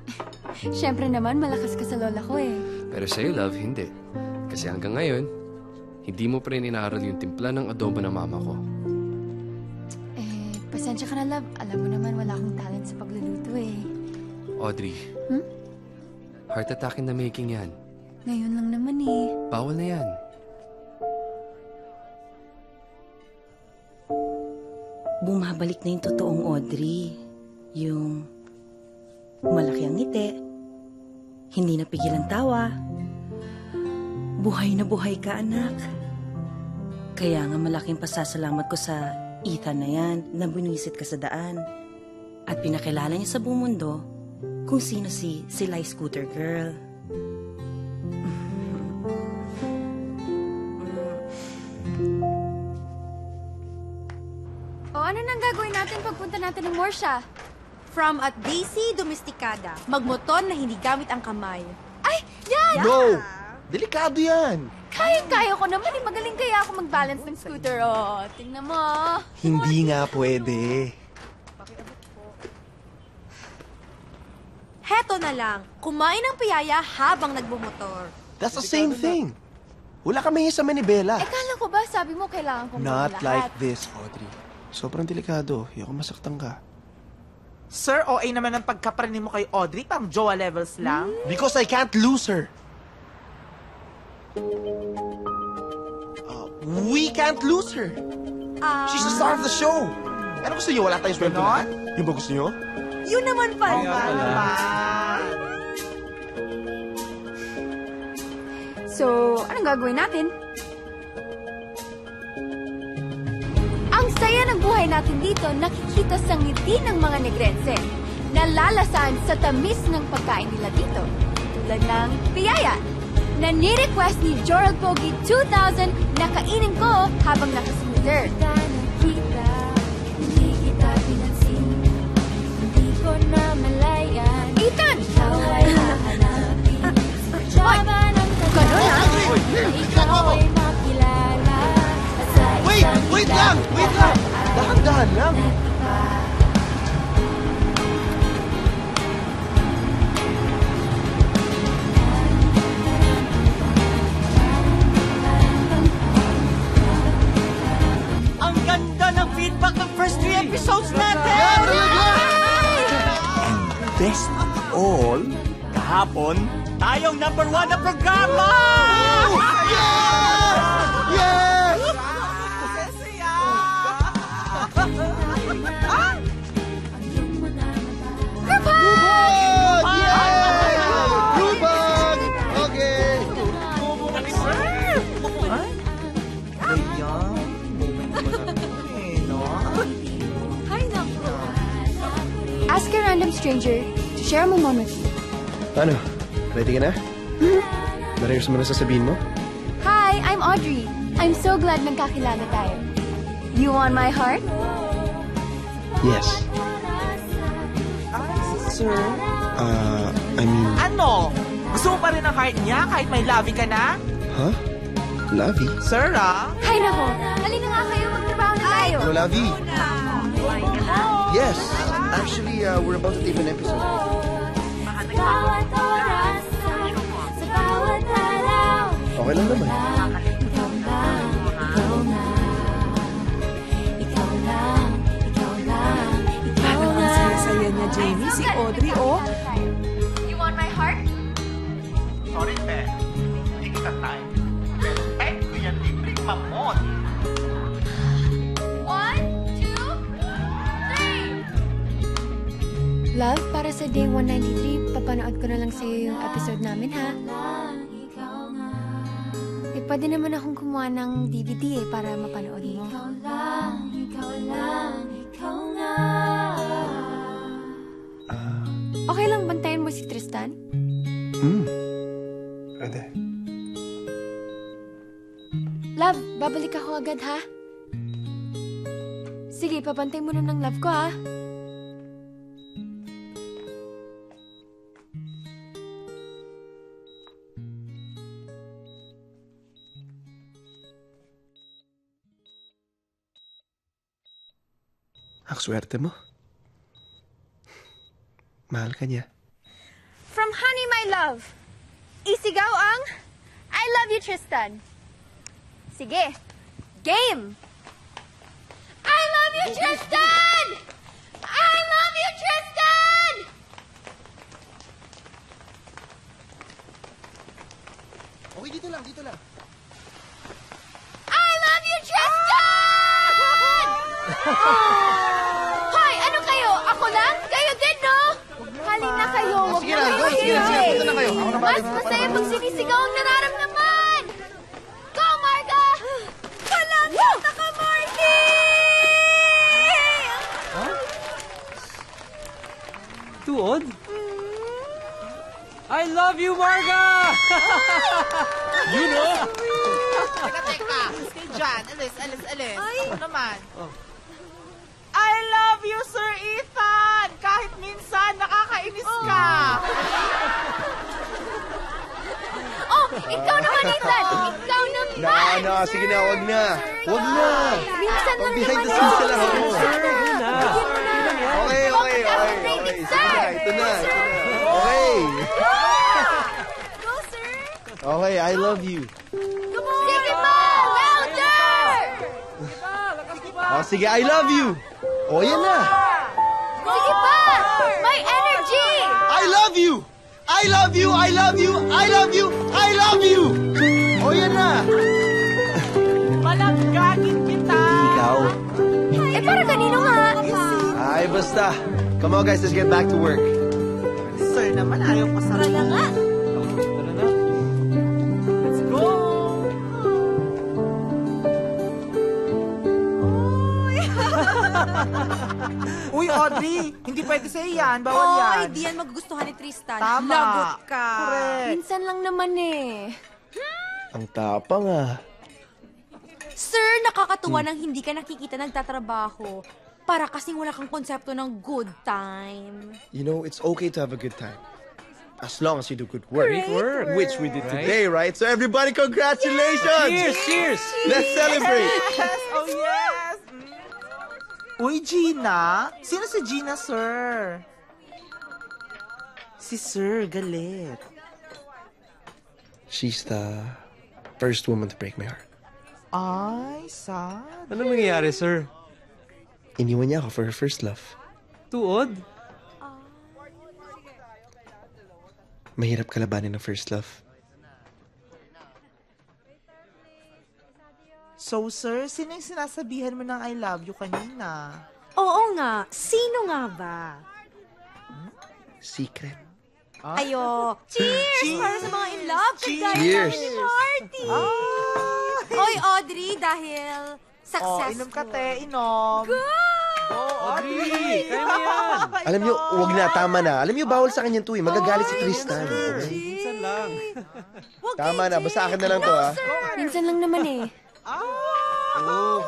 Siyempre naman, malakas ka sa lola ko eh. Pero sa'yo, love, hindi. Kasi hanggang ngayon, hindi mo pa rin inaaral yung timpla ng adobo ng mama ko. Pasensya ka na, love. Alam mo naman, wala akong talent sa pagluluto eh. Audrey, heart attack in the making yan. Ngayon lang naman eh. Bawal na yan. Bumabalik na yung totoong Audrey. Yung malaki ang ngiti, hindi napigil ang tawa. Buhay na buhay ka, anak. Kaya nga malaking pasasalamat ko sa Ethan na yan na bumisit ka sa daan. At pinakilala niya sa buong mundo kung sino si Silay Scooter Girl. O ano nang gagawin natin pagpunta natin ng Morsha? From at Daisy Domesticada, magmotor na hindi gamit ang kamay. Ay, yan! No! Delikado yan! Kaya ko naman eh. Magaling kaya ako mag-balance ng scooter. Oh, tingnan mo. Hindi nga pwede. Heto na lang, kumain ng piyaya habang nagbumotor. That's the same thing. Wala kami sa Manibela. Kala ko ba, sabi mo kailangan kong Not lahat. like this, Audrey. Sobrang delikado. Ayoko masaktan ka. Sir, OA naman ang pagkapranin mo kay Audrey, pang jowa levels lang. Because I can't lose her. We can't lose her. She's the star of the show. Ano gusto niyo? Wala tayong sweldo lahat? Yung ba gusto niyo? Yun naman pala. So, anong gagawin natin? Ang saya ng buhay natin dito nakikita sa ngiti ng mga Negrense. Nalalasan sa tamis ng pagkain nila dito. Tulad ng piyaya na ni-request ni Jorel Pogi 2000 na kainin ko habang nakasmooter. Ethan! Wait lang! Wait lang! Dahan-dahan lang. Ang ganda ng feedback ng first 3 episodes natin! And best of all, kahapon, tayong #1 na programa! Yes! Rubag! Okay! Hi, Nako. Ask a random stranger to share a moment with you. Ano? Ready ka na? Marius mo na sasabihin mo? Hi, I'm Audrey. I'm so glad nagkakilala tayo. You want my heart? Yes. Sir? I mean... Ano? Gusto mo pa rin ang heart niya kahit may labi ka na? Huh? Lavi? Sir, Hay nako, halina nga kayo, magtrabaho na tayo. Hello, Lavi. Yes. Actually, we're about to tape an episode. Okay lang naman. Jamie, si Audrey, oh. You want my heart? Sorry, Pe. Hindi kita tayo. Pero pet ko yan libreng mamon. 1, 2, 3! Love, para sa day 193, papanood ko na lang sa'yo yung episode namin, ha? Eh, pwede naman akong kumuha ng DVD para mapanood mo. Okay lang bantayan mo si Tristan? Pwede. Love, babalik ako agad, ha? Sige, papantay mo na ng love ko, ha? Ang swerte mo. Mahal ka niya. From Honey My Love, isigaw ang I love you, Tristan. Sige, game! I love you, Tristan! I love you, Tristan! Okay, dito lang, dito lang. I love you, Tristan! Hoy, ano kayo? Ako lang? Kayo din, no? Halina kayo. Huwag Sige na na, kayo. sige na, punta na kayo. Ako na Mas masaya pag sinisigaw ang nararamdaman. Go, Marga! Walang kanta ka, Marky! Tuod? I love you, Marga! You know? Teka. Stay dyan. Alis. Ano naman? I love you, Sir Ethan! Kahit minsan, nakakainis ka! Oh, ikaw naman, Ethan! Ikaw naman! Sige na, wag na. Wag na. Minsan lang Behind the naman scenes ka lang ako. Okay. Okay. Sige na, ito na. Okay. Go, sir! Okay, I love you. Sige pa! Louder! Oh, sige, I love you. Oh, yan na. Sige pa! May energy! I love you. I love you. I love you. I love you. I love you. Oh, yan na. Malanggagin kita! Ikaw. Eh, para kanino nga? Ay, basta. Come on, guys. Let's get back to work. Sir naman, ayaw pa sa Tara nga! Let's go! Uy, Audrey! Hindi pwede sa'yo yan. Bawal yan. Ay, di yan magugustuhan ni Tristan. Tama. Lagot ka. Correct. Minsan lang naman eh. Ang tapang ah. Sir, nakakatuwa nang hindi ka nakikita nagtatrabaho. Para kasing wala kang konsepto ng good time. You know, it's okay to have a good time. As long as you do good work. Great Which we did today, right? So everybody, congratulations! Cheers! Let's celebrate! Yes! Oh, yes! Uy, Gina? Sino si Gina, sir? Si Sir galit. She's the first woman to break my heart. Ay, sad. Ano nangyayari, sir? Iniwan niya ako for her first love. Tuod? Mahirap kalabanin ng first love. So, sir, sino yung sinasabihan mo ng I love you kanina? Oo nga. Sino nga ba? Secret. Ayo. Cheers! Para sa mga in love. Kagaya Cheers! namin ni Marty. Oy, Audrey, dahil successful. Oh, inom ka, te. Inom. Go! Audrey! Kaya mo yan! Alam niyo, wag na, tama na. Alam niyo, bawal sa kanya to eh. Magagalit si Tristan. Okay? Minsan lang. Tama na, basta akin na lang to ah. Minsan lang naman eh. Oh.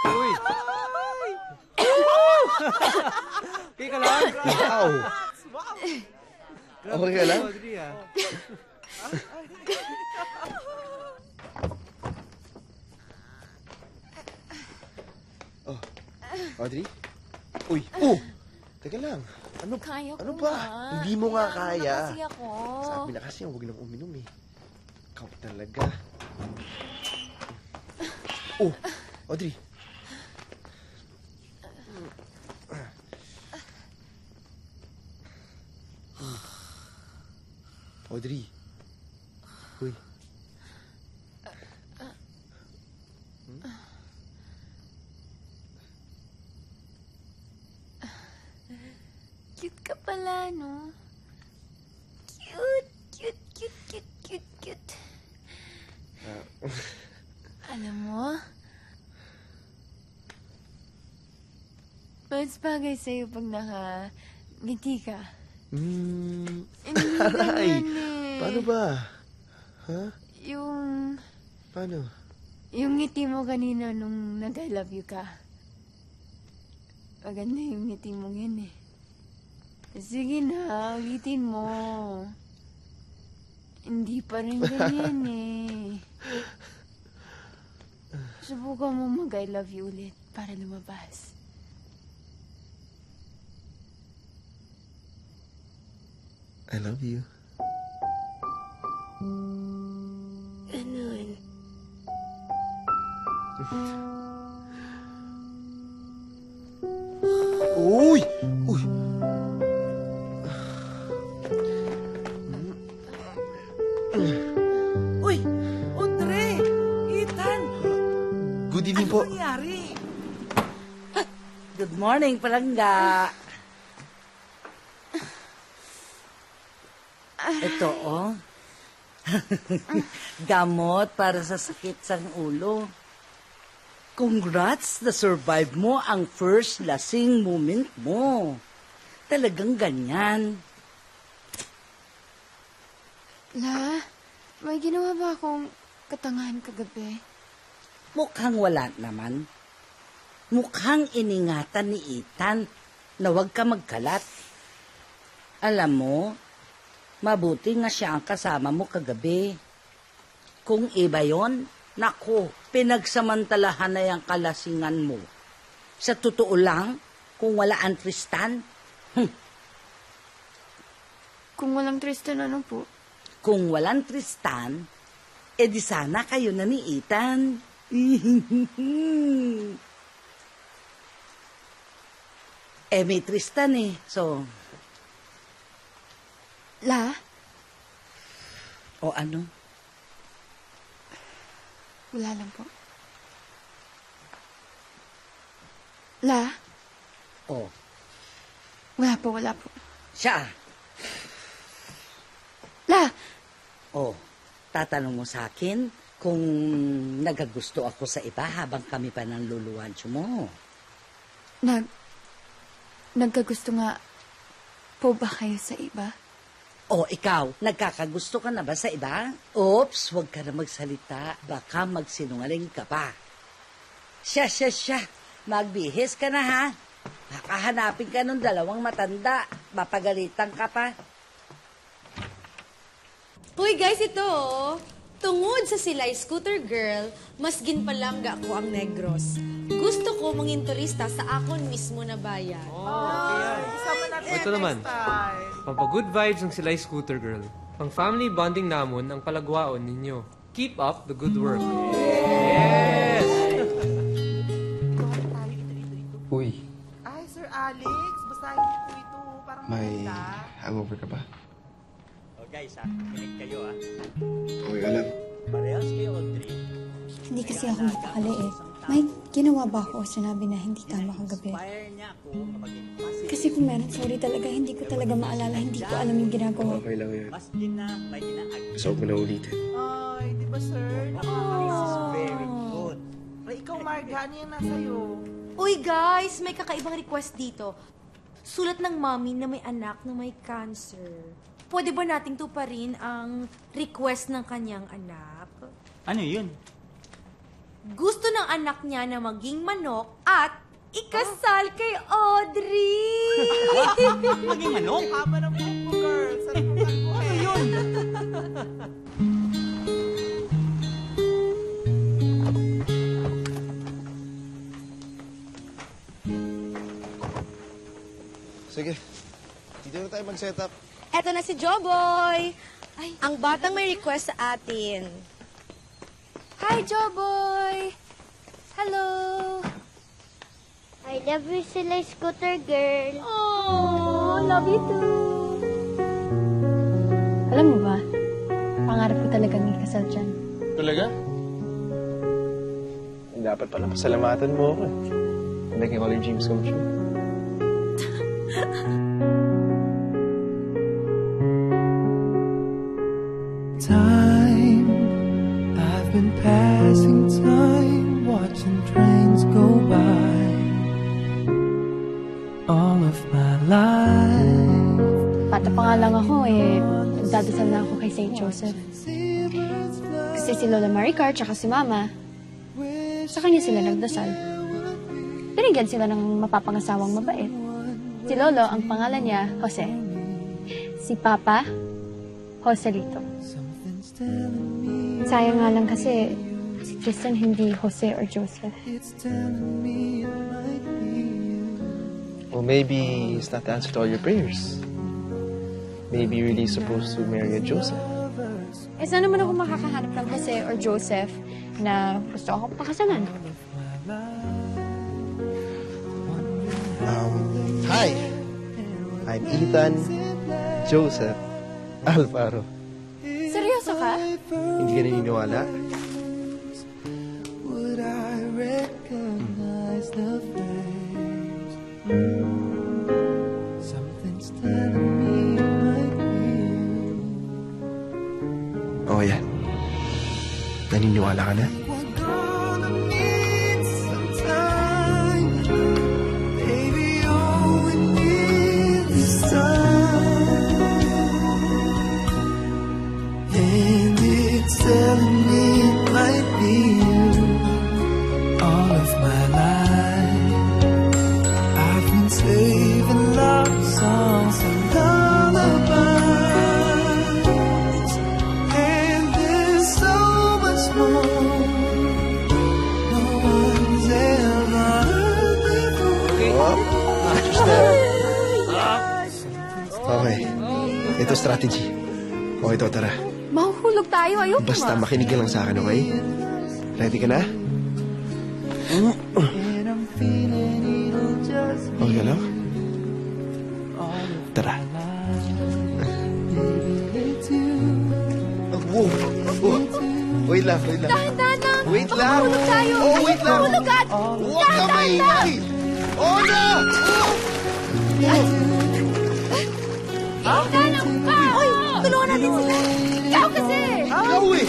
Uy! Okay ka lang? Wow! Okay ka lang? Audrey, ah. Oh. Audrey? Uy! Oh! Teka lang. Ano, Kaya ko ano ba? nga. Hindi mo nga Ano kaya. kasi ako? Sabi na kasi, huwag nang uminom eh. Ikaw talaga. Oh! Audrey! Audrey. Uy. Cute ka pala, no? Cute, cute, cute, cute, cute, cute. Alam mo, mas bagay sa'yo pag ngiti ka. Hindi Aray! ganyan eh. Paano ba? Ha? Yung Paano? ngiti mo kanina nung nag-I love you ka. Maganda yung ngiti mong yun eh. Sige na, ulitin mo. Hindi pa rin ganyan eh. Subukan mo mag-I love you ulit para lumabas. I love you. Ganun. Uy! Uy! Uy! Audrey! Ethan! Good evening po. Ano nangyari? Good morning, palangga. Ito, oh. Gamot para sa sakit sa ulo. Congrats, na-survive mo ang first lasing moment mo. Talagang ganyan. La, may ginawa ba akong katangahan kagabi? Mukhang wala naman. Mukhang iningatan ni Ethan na huwag ka magkalat. Alam mo, mabuti nga siya ang kasama mo kagabi. Kung iba yon, naku, pinagsamantalahan na yung kalasingan mo. Sa totoo lang, kung wala ang Tristan, Kung walang Tristan, ano po? kung walang Tristan, edi sana kayo na ni Ethan. May Tristan eh, so... La? O ano? Wala lang po. La? O. Wala po, wala po. Siya. La! O, tatanong mo sa akin kung nagagusto ako sa iba habang kami pa ng luluwansyo mo. Nagkagusto nga po ba kayo sa iba? O, ikaw, nagkakagusto ka na ba sa iba? Oops, huwag ka na magsalita. Baka magsinungaling ka pa. Siya. Magbihis ka na, ha? Kakahanapin ka ng dalawang matanda. Mapagalitan ka pa. Hoy guys, ito oh. Tungod sa sila'y scooter girl, mas ginpalangga ko ang Negros. Gusto ko mangin turista sa akon mismo na bayan. Isama natin Ito naman. Pampagood vibes ang sila'y scooter girl. Pang family bonding namon ang palagwaon ninyo. Keep up the good work. Yes! Uy, Ay, Sir Alex, basahin niyo po ito. Parang may maganda. hangover ka ba? O guys, kinig kayo Okay ka lang. Parehas kayo, Audrey. Hindi kasi ako mapakali eh. May ginawa ba ako o sinabi na hindi tama kagabi? Kasi kung meron, sorry talaga. Hindi ko talaga maalala. Hindi ko alam yung ginagawa. Okay lang yun. Basta huwag mo na ulitin. Ay, di ba, sir? Very good. Ay, ikaw, Marga, ano yung nasa'yo? Uy guys, may kakaibang request dito. Sulat ng mommy na may anak na may cancer. Pwede ba nating tuparin ang request ng kanyang anak? Ano yun? Gusto ng anak niya na maging manok at ikasal kay Audrey! Maging manok? Haba ng buhok ko, girl. Sarap mo kalbo. Ano yun? Sige, dito na tayo mag-set up. Eto na si Joboy! Ang batang may request sa atin. Hi, Joboy! Hello! I love you sila, scooter girl. Oh, love you too! Alam mo ba, Pangarap ko talagang ikasal dyan. Talaga? Dapat pala pasalamatan mo ako. Making all your dreams come true. Time, I've been passing time, watching trains go by. All of my life. Bata pa nga lang ako nagdadasal na ako kay St. Joseph. Kasi si Lola Maricar tsaka si Mama, sa kanya sila nagdasal. Binigyan sila ng mapapangasawang mabait. Si Lolo, ang pangalan niya, Jose. Si Papa, Joselito. Sayang nga lang kasi si Tristan hindi Jose or Joseph. Well, maybe it's not the answer to all your prayers. Maybe you're really supposed to marry a Joseph. Saan naman ako makakahanap ng Jose or Joseph na gusto ako pakasalan? Hi! I'm Ethan Joseph Alvaro. Seryoso ka? Hindi ka naniniwala? Would I recognize the face? Something's telling me it might be you. Oh, yeah. Naniniwala ka na? Telling me it might be you. All of my life I've been saving love songs and lullabies, and there's so much more no one's ever heard before. Okay. Ito strategy. Okay, ito, tara. Mahuhulog tayo, ayoko Basta makinig ka lang sa akin, okay? Ready ka na? Okay ka lang? Tara. Whoa! Wait lang, wait lang. Dahan-dahan lang! Wait lang! Mahulog tayo! Oh, wait lang! Mahulog agad! Huwag ka maingay! Oh, no! Dahan lang ka! Uy! Tulungan natin sila! Ikaw kasi! Ikaw eh!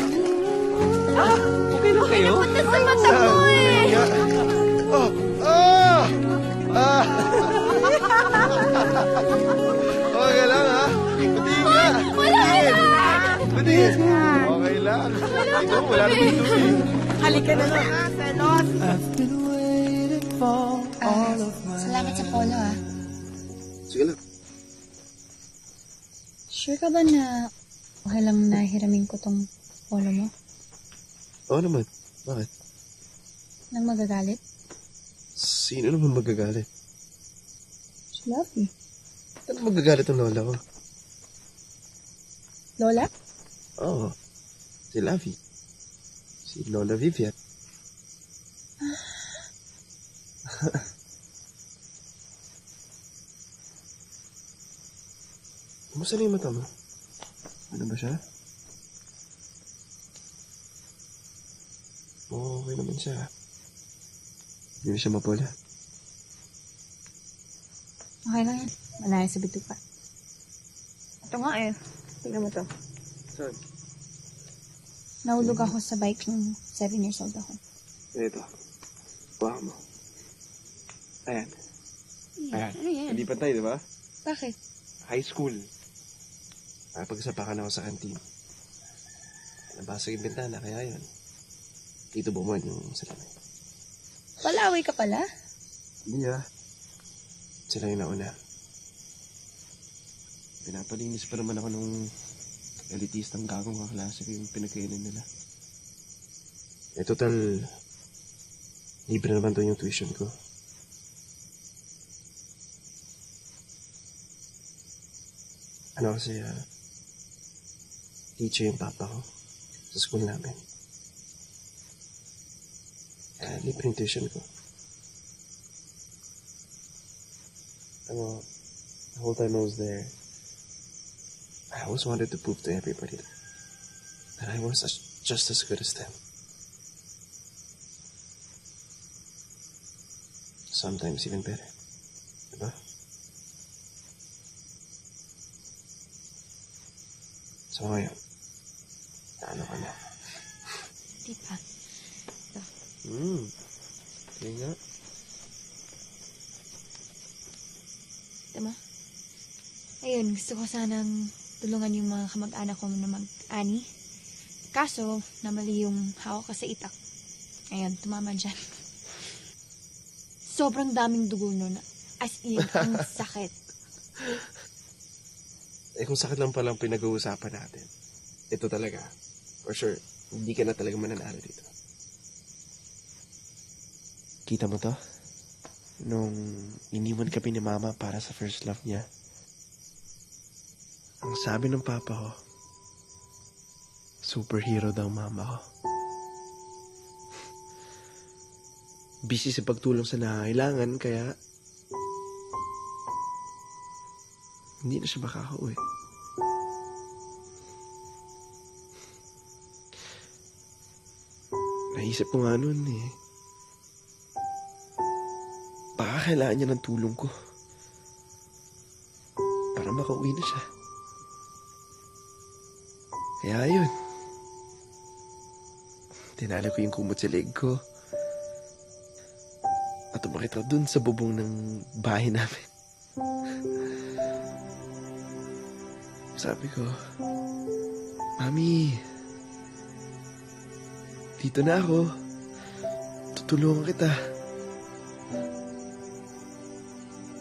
Okay lang kayo? Punta sa mata mo eh! Oh! Ah! Ah! Okay lang, ha? Patingin ka! Wala lang! Patingin! Okay lang. Ito, wala na dito eh. Halika na nga, Selos. Salamat sa polo, ah. Sige lang. Sure ka ba na okay lang na hiramin ko tong polo mo? Oo naman. Bakit? Nang magagalit? Sino naman magagalit? Si Lovey. Ano magagalit ang lola ko? Lola? Oo. Si Lovey. Si Lola Vivian. Kumusta na yung mata mo? Ano ba siya? Oo, okay naman siya. Hindi na siya mapula. Okay lang yan. Malaya sa bituka. Ito nga eh. Tignan mo to. Saan? Nahulog ako sa bike nung 7 years old ako. Ito. Buha mo. Ayan. Ayan. Ano yan? Hindi pa tayo, di ba? Bakit? High school. Nakapagsapakan ako sa canteen. Nabasag yung bintana, kaya yun. Dito bumuhan yung salamin. Palaway ka pala? Hindi ah. Sila yung nauna. Pinapalinis pa naman ako nung elitistang gagong kaklase ko yung pinagkainan nila. Eh, total, libre naman to yung tuition ko. Ano kasi, teacher yung papa ko sa school namin. Libre yung tuition ko. Ano, the whole time I was there, I always wanted to prove to everybody that And I was just as good as them. Sometimes even better. Diba? So ngayon, ano ka na? Di pa. Sige nga. Tama? Ayun, gusto ko sanang tulungan yung mga kamag-anak ko na mag-ani. Kaso, namali yung hawak ko sa itak. Ayun, tumama dyan. Sobrang daming dugo nun. As in, ang sakit. Kung sakit lang palang pinag-uusapan natin, ito talaga, for sure, hindi ka na talaga mananalo dito. Kita mo to? Nung iniwan kami ni Mama para sa first love niya, ang sabi ng Papa ko, superhero daw Mama ko. Busy sa pagtulong sa nangangailangan, kaya hindi na siya makakauwi. Naisip ko nga nun eh. Baka kailangan niya ng tulong ko para makauwi na siya. Kaya yun. Tinalo ko yung kumot sa leg ko. At umakit ako dun sa bubong ng bahay namin. Sabi ko, Mami, dito na ako. Tutulungan kita.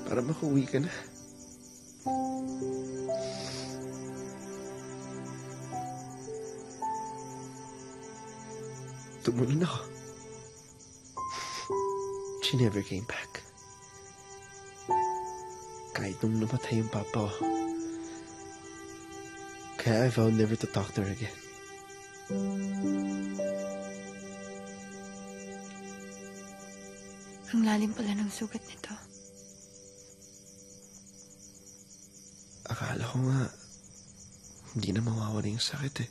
Para makauwi ka na. Tumunan ako. She never came back. Kahit nung namatay yung papa ko. Kaya I vowed never to talk to her again. Ang lalim pala ng sugat nito. Akala ko nga, hindi na mawawala yung sakit eh.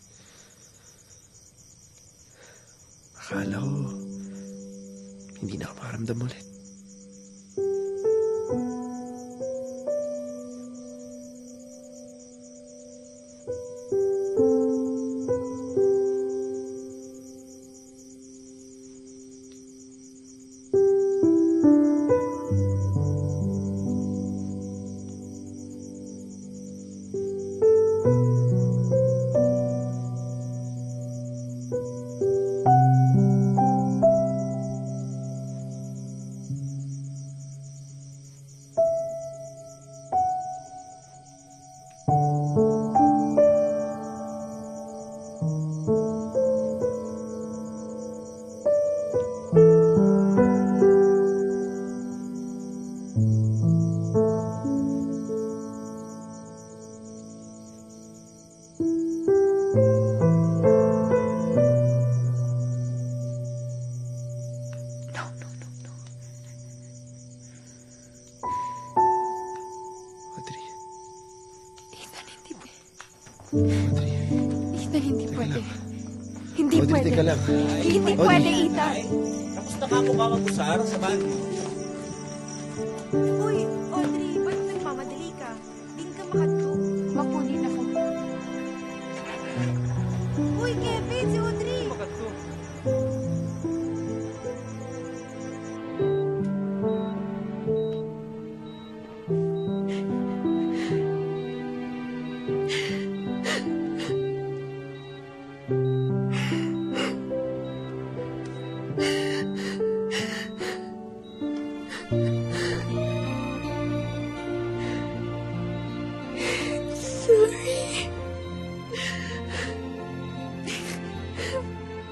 Akala ko, hindi na ako makaramdam ulit. Ethan, hindi pwede. Hindi Audrey, pwede. teka lang. Hindi Audrey. pwede, Ethan. Kamusta ka mukha mag-usar sa banyo? Uy, Audrey, ba't nagmamadali ka? Di ka makatulog. Mapunin ako. Uy, Kevin, si Audrey! Sorry.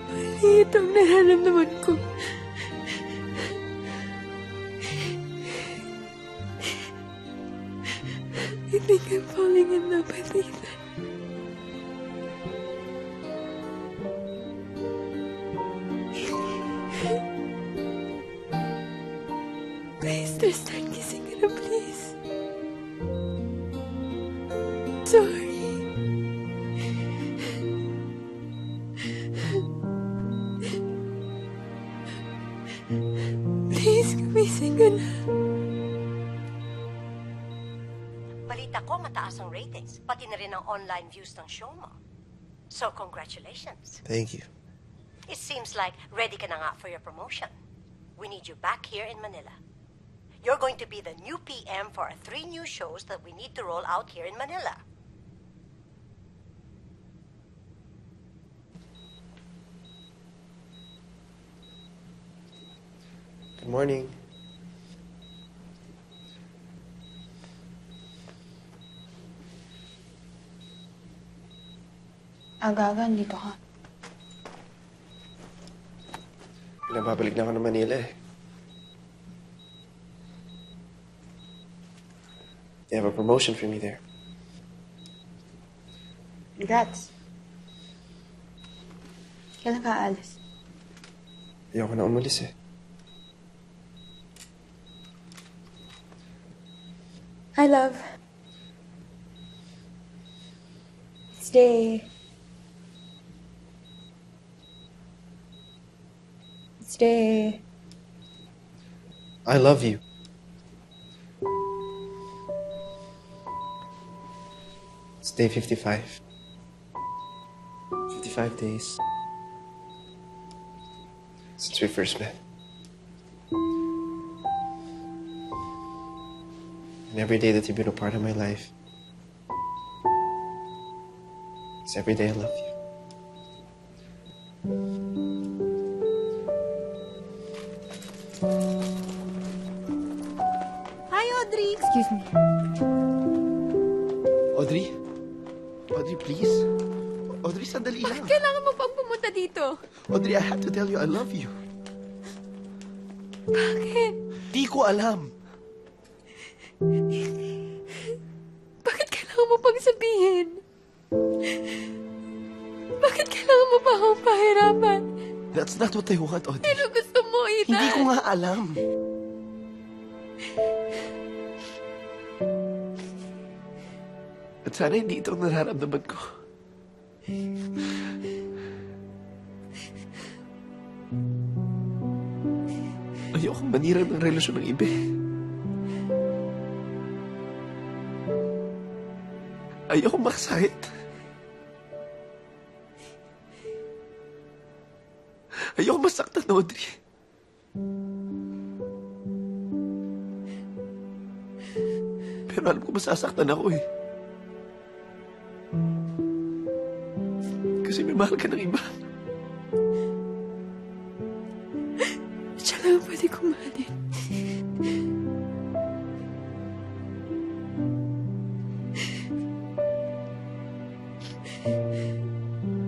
Mali itong nararamdaman ko. I think I'm falling in love with Ethan. Please, just start kissing her, please. Sorry. Please, gumising ka na. Balita ko, mataas ang ratings, pati na rin ang online views ng show mo. So, congratulations. Thank you. It seems like ready ka na nga for your promotion. We need you back here in Manila. You're going to be the new PM for our 3 new shows that we need to roll out here in Manila. Good morning. Aga-aga, andito ka. Pinababalik na ako ng Manila eh. They have a promotion for me there. Congrats. Kailan ka aalis? Ayoko na umalis eh. Hi, love. Stay. Stay. I love you. It's day 55. 55 days since we first met. And every day that you've been a part of my life, it's every day I love you. Hi, Audrey! Excuse me. Audrey? Audrey, please. Audrey, sandali lang. Kailangan mo pang pumunta dito. Audrey, I have to tell you I love you. Bakit? Di ko alam. Bakit kailangan mo pang sabihin? Bakit kailangan mo pa akong pahirapan? That's not what I want, Audrey. Pero gusto mo, Ethan. Hindi ko nga alam. At sana hindi ito ang nararamdaman ko. Ayokong manira ng relasyon ng iba. Ayokong makasakit. Ayokong masaktan, Audrey. Pero alam ko masasaktan ako eh. Kasi may mahal ka ng iba. Siya lang ang pwede kong mahalin.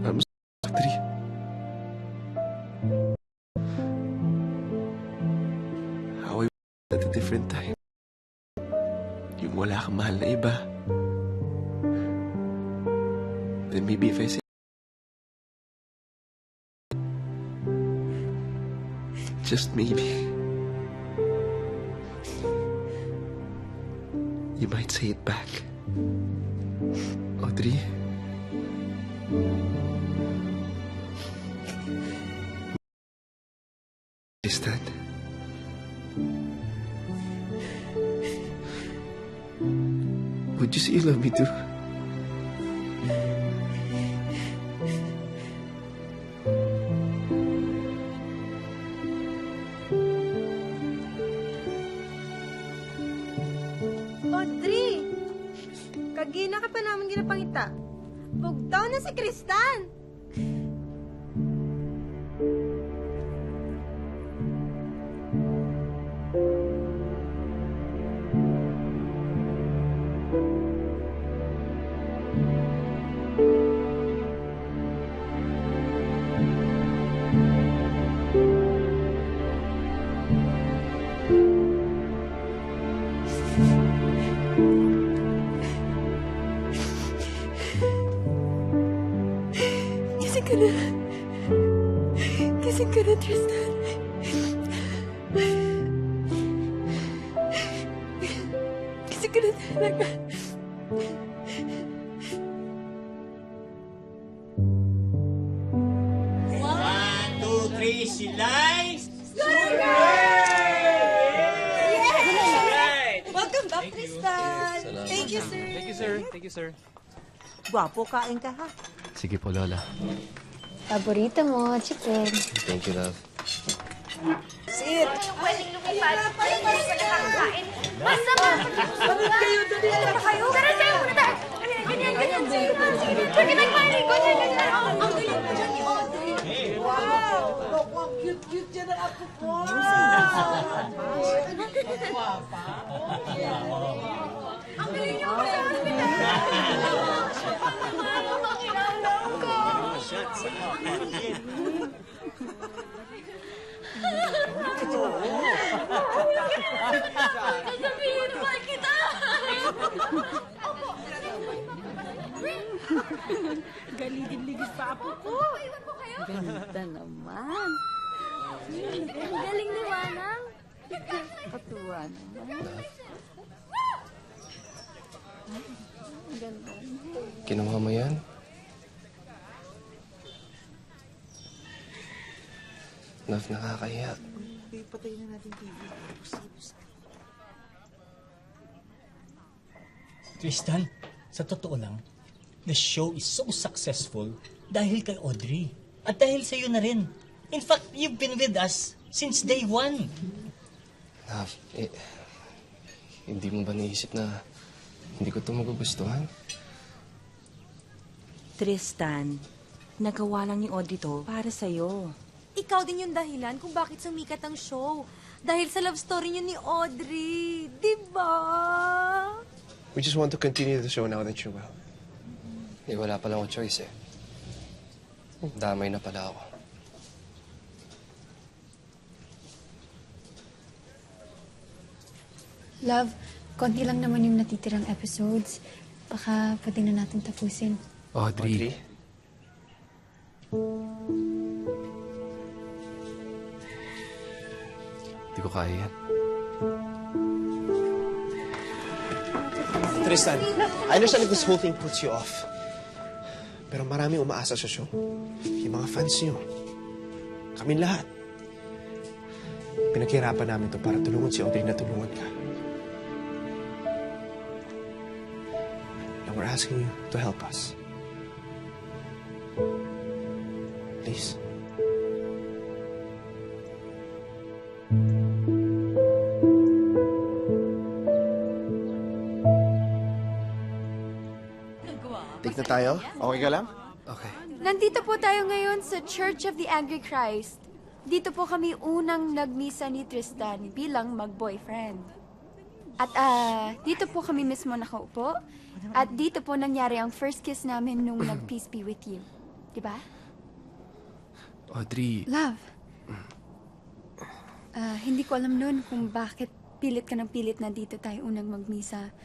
I'm sorry. How I at a different time. Yung wala kang mahal na iba. Then maybe if I say just maybe, you might say it back. Audrey? Understand? Would you say you love me too? Audrey! Kagina ka pa namin ginapangita. Bugtaw na si Kristan! Gising ka na. Gising ka na, Tristan. Gising ka na talaga. 1, 2, 3, silay! Survey! you, sir. Thank you, sir. Thank you, sir. Gwapo, kain ka ha. Sige po, Lola. Paborito mo, chicken. Thank you, love. Sit! Pwedeng lumipas. Hindi ko nakakakain. Basta ba? Dali kayo, dali kayo. Tara, sayo muna tayo. Ganyan. Sige, nagmahalik ko. Ang galing mo dyan ni Audrey. Wow! Look, ang cute-cute dyan ang apo ko. Ang galing niyo ba yan? Kinaulang ko. Kasabihin naman kita! Galigid-ligid pa apo ko. Ganda naman. Ang galing ni Manang. Katuwa naman. Ang ganda. Kinuha mo yan? Love, nakakahiya. Patayin na natin TV. Tristan, sa totoo lang, the show is so successful dahil kay Audrey. At dahil sa'yo na rin. In fact, you've been with us since day one. Love, hindi mo ba naisip na hindi ko ito magugustuhan? Tristan, nagawa lang ni Audrey to para sa'yo. Ikaw din yung dahilan kung bakit sumikat ang show. Dahil sa love story niyo ni Audrey. Diba? We just want to continue the show now that you're well. Wala pala akong choice eh. Damay na pala ako. Love, konti lang naman yung natitirang episodes. Baka pwede na natin tapusin. Audrey? Hindi ko kaya yan. Tristan, I understand if this whole thing puts you off. Pero maraming umaasa sa show. Yung mga fans niyo. Kaming lahat. Pinaghirapan namin to para tulungan si Audrey na tulungan ka. And we're asking you to help us. Please. Take na tayo? Okay ka lang? Okay. Nandito po tayo ngayon sa Church of the Angry Christ. Dito po kami unang nagmisa ni Tristan bilang mag-boyfriend. At dito po kami mismo nakaupo. At dito po nangyari ang first kiss namin nung nag-Peace Be With You. Diba? Audrey. Love. Hindi ko alam noon kung bakit pilit ka ng pilit na dito tayo unang magmisa.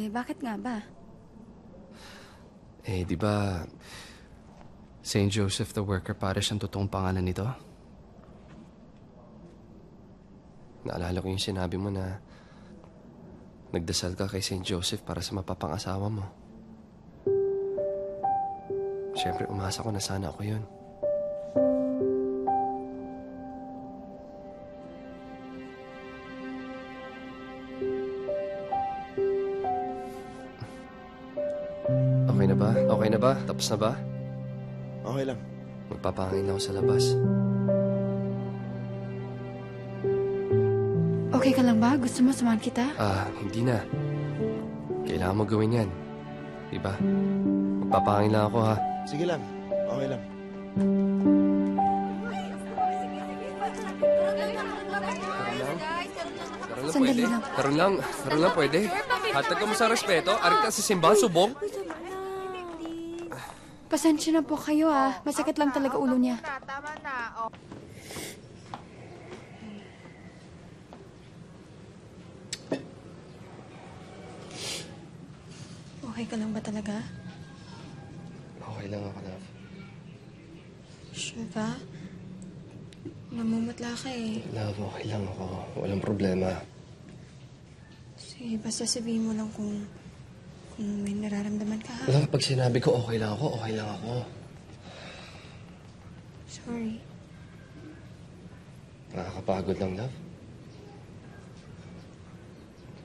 Bakit nga ba? Di ba St. Joseph the Worker Parish ang totoong pangalan nito? Naalala ko yung sinabi mo na nagdasal ka kay St. Joseph para sa mapapangasawa mo. Siyempre, umasa ko na sana ako yun. Okay na ba? Okay na ba? Tapos na ba? Okay lang. Magpapahangin ako sa labas. Okay ka lang ba? Gusto mo samahan kita? Hindi na. Kailangan mo gawin yan. Diba? Magpapahangin lang ako, ha? Sige lang. Okay lang. Sandali lang. Karoon lang pwede. Hatag ka mo sa respeto. Arit ka sa simbahan, subong. Pasensya na po kayo masakit lang talaga ulo niya. Tama na. Okay ka lang ba talaga? Okay lang ako, love. Sure ka? Namumutla ka eh. Love, okay lang ako. Walang problema. Sige, basta sabihin mo lang kung may nararamdaman ka, ha? Love, pag sinabi ko okay lang ako, okay lang ako. Sorry. Nakakapagod lang, love.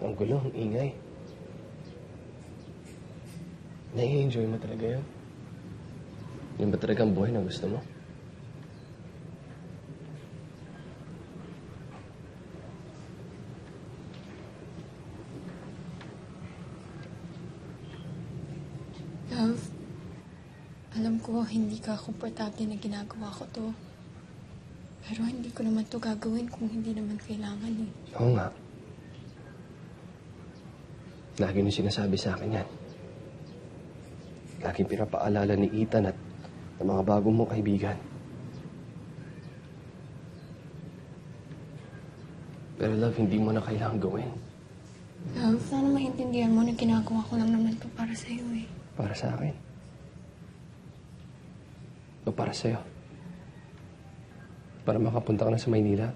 Ang gulo, ang ingay. Nai-enjoy mo talaga yun? Yun ba talagang buhay na gusto mo? Love, alam ko hindi ka komportable na ginagawa ko to. Pero hindi ko naman to gagawin kung hindi naman kailangan eh. Oo nga. Lagi nyo sinasabi sa akin yan. Laging pinapaalala ni Ethan at ng mga bagong mong kaibigan. Pero love, hindi mo na kailangan gawin. Love, sana maintindihan mo na ginagawa ko lang naman to para sa'yo eh. Para sa akin. O para sa'yo. Para makapunta ka na sa Maynila.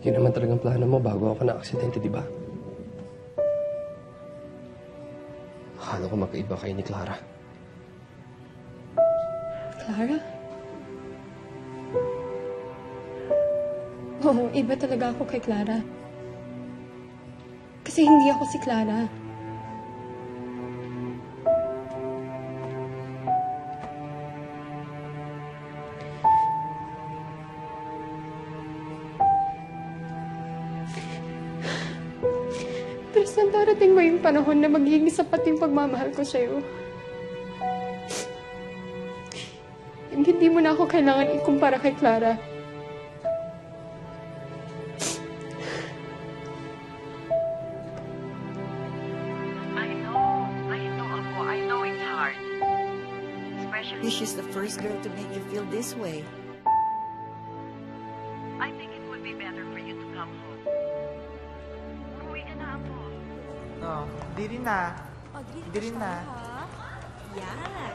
Yun naman talagang plano mo bago ako na-aksidente, di ba? Akala ko magkaiba kayo ni Clara. Clara? Oo, iba talaga ako kay Clara. Kasi hindi ako si Clara. Tristan, darating mo yung panahon na magiging sapat yung pagmamahal ko sa'yo. Hindi mo na ako kailangan ikumpara kay Clara. I know it's hard. Especially she's the first girl to make you feel this way. I think it would be better for you to come home. Umuwi ka na ako. No, di rin na. Di rin na. Yan.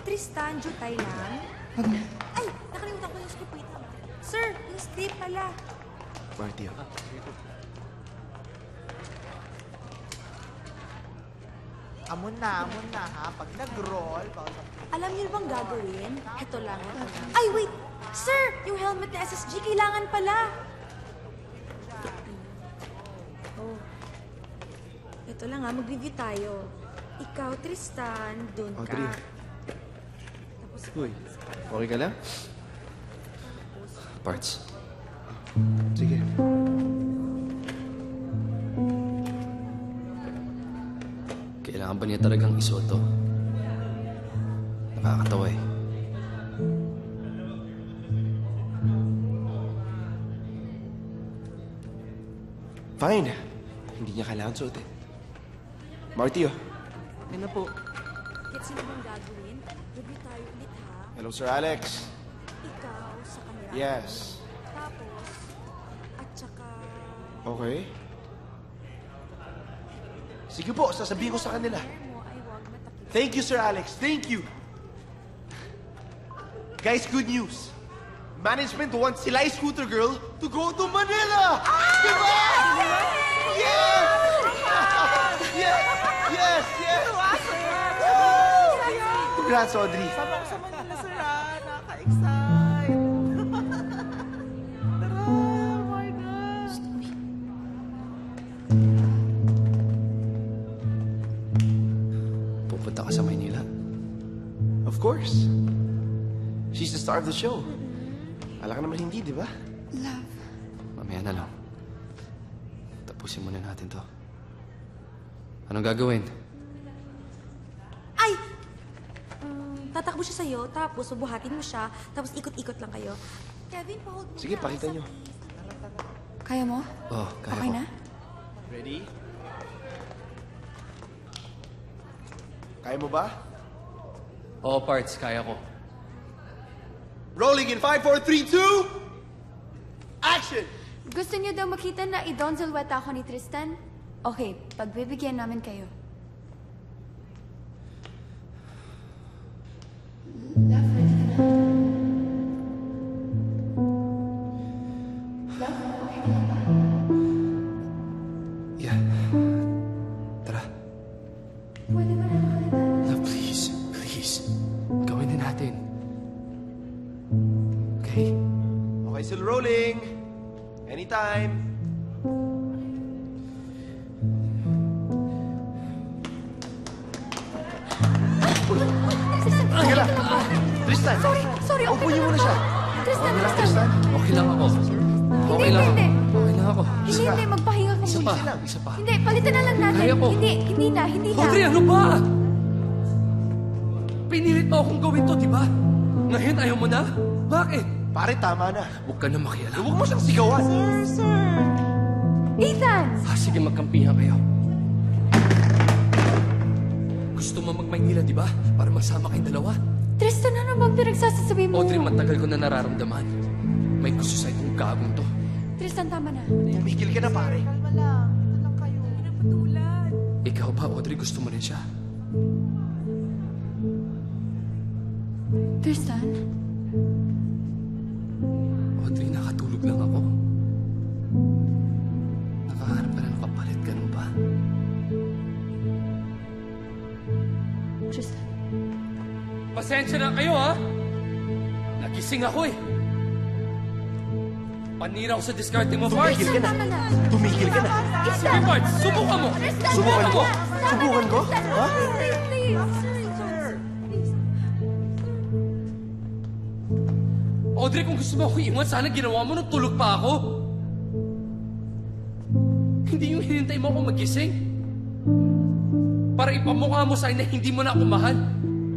Tristan, jutay lang. Wag na. Ay, nakalimutan ko yung script. Wait lang. Sir, yung script pala. Marty, Amon na ha. Pag nag-roll, Alam niyo bang gagawin? Ito lang. Ay, wait! Sir, yung helmet ni SSG kailangan pala. Oh. Ito lang mag-review tayo. Ikaw, Tristan, dun ka. Audrey. Uy, okay ka lang? Parts. Sige. Kailangan ba niya talagang isuot to? Nakakatawa eh. Fine. Hindi niya kailangan suotin. Marty, oh. Ano po? Gets niyo bang gagawin? Review tayo ulit, ha? Hello, Sir Alex. Ikaw sa kanila. Yes. Tapos, at saka... Okay. Sige po, sasabihin ko sa kanila. Thank you, Sir Alex. Thank you. Guys, good news. Management wants Silay Scooter Girl to go to Manila! Diba? Yes! Yes! Yes! Yes! Congrats, Audrey. Sama nila, sir, Nakaka-excite. Tara, oh my God. Pupunta ka sa Maynila? Of course. She's the star of the show. Alam ka naman hindi, di ba? Love. Mamaya na lang. Tapusin muna natin to. Anong gagawin? Ay! Tatakbo siya sa'yo, tapos bubuhatin mo siya, tapos ikot-ikot lang kayo. Kevin, hold mo Sige, na. pakita nyo. Kaya mo? Oh, kaya Okay ko. na? Ready? Kaya mo ba? Oo, Parts. Kaya ko. Rolling in 5, 4, 3, 2... Action! Gusto niyo daw makita na i-Don Zulueta ako ni Tristan? Okay, pagbibigyan namin kayo. Love, ready ka na? Love, okay ka na ba? Yeah. Tara. Pwede ba na makita? Love, please. Please. Gawin na natin. Okay? Okay, still rolling. Anytime. Teka lang. Tristan. Sorry, Upo niyo muna siya. Tristan. Okay lang ako. Okay lang ako. Hindi. Okay lang ako. Hindi, magpahinga ka Isa muna. pa. Isa pa. Hindi, palitan na lang natin. Kaya ko. Hindi na. Audrey, ano ba? Pinilit mo akong gawin to, di ba? Ngayon ayaw mo na? Bakit? Pare, tama na. Huwag ka na makialam. Huwag mo siyang sigawan. Ethan! Sige, magkampihan kayo. Gusto mo mag-Maynila, di ba? Para masama kayong dalawa. Tristan, ano bang pinagsasasabi mo? Audrey, matagal ko na nararamdaman. May gusto sa itong gagong to. Tristan, tama na. Tumigil ka na, pare. Ikaw ba, Audrey, gusto mo rin siya? Tristan? Audrey, nakatulog lang ako. Nakahanap ka na ng kapalit, ganun ba? Tristan. Pasensya na kayo, ha? Nagising ako, eh. Panira ako sa diskarte mo, Parts. Tumigil ka na. Tumigil ka na. Sige, Parts, subukan mo. Subukan ko? Subukan ko? Ha? Audrey, kung gusto mo ako iwan, sana ginawa mo nung tulog pa ako. Hindi yung hinintay mo ako magising. Para ipamukha mo sa akin na hindi mo na ako mahal.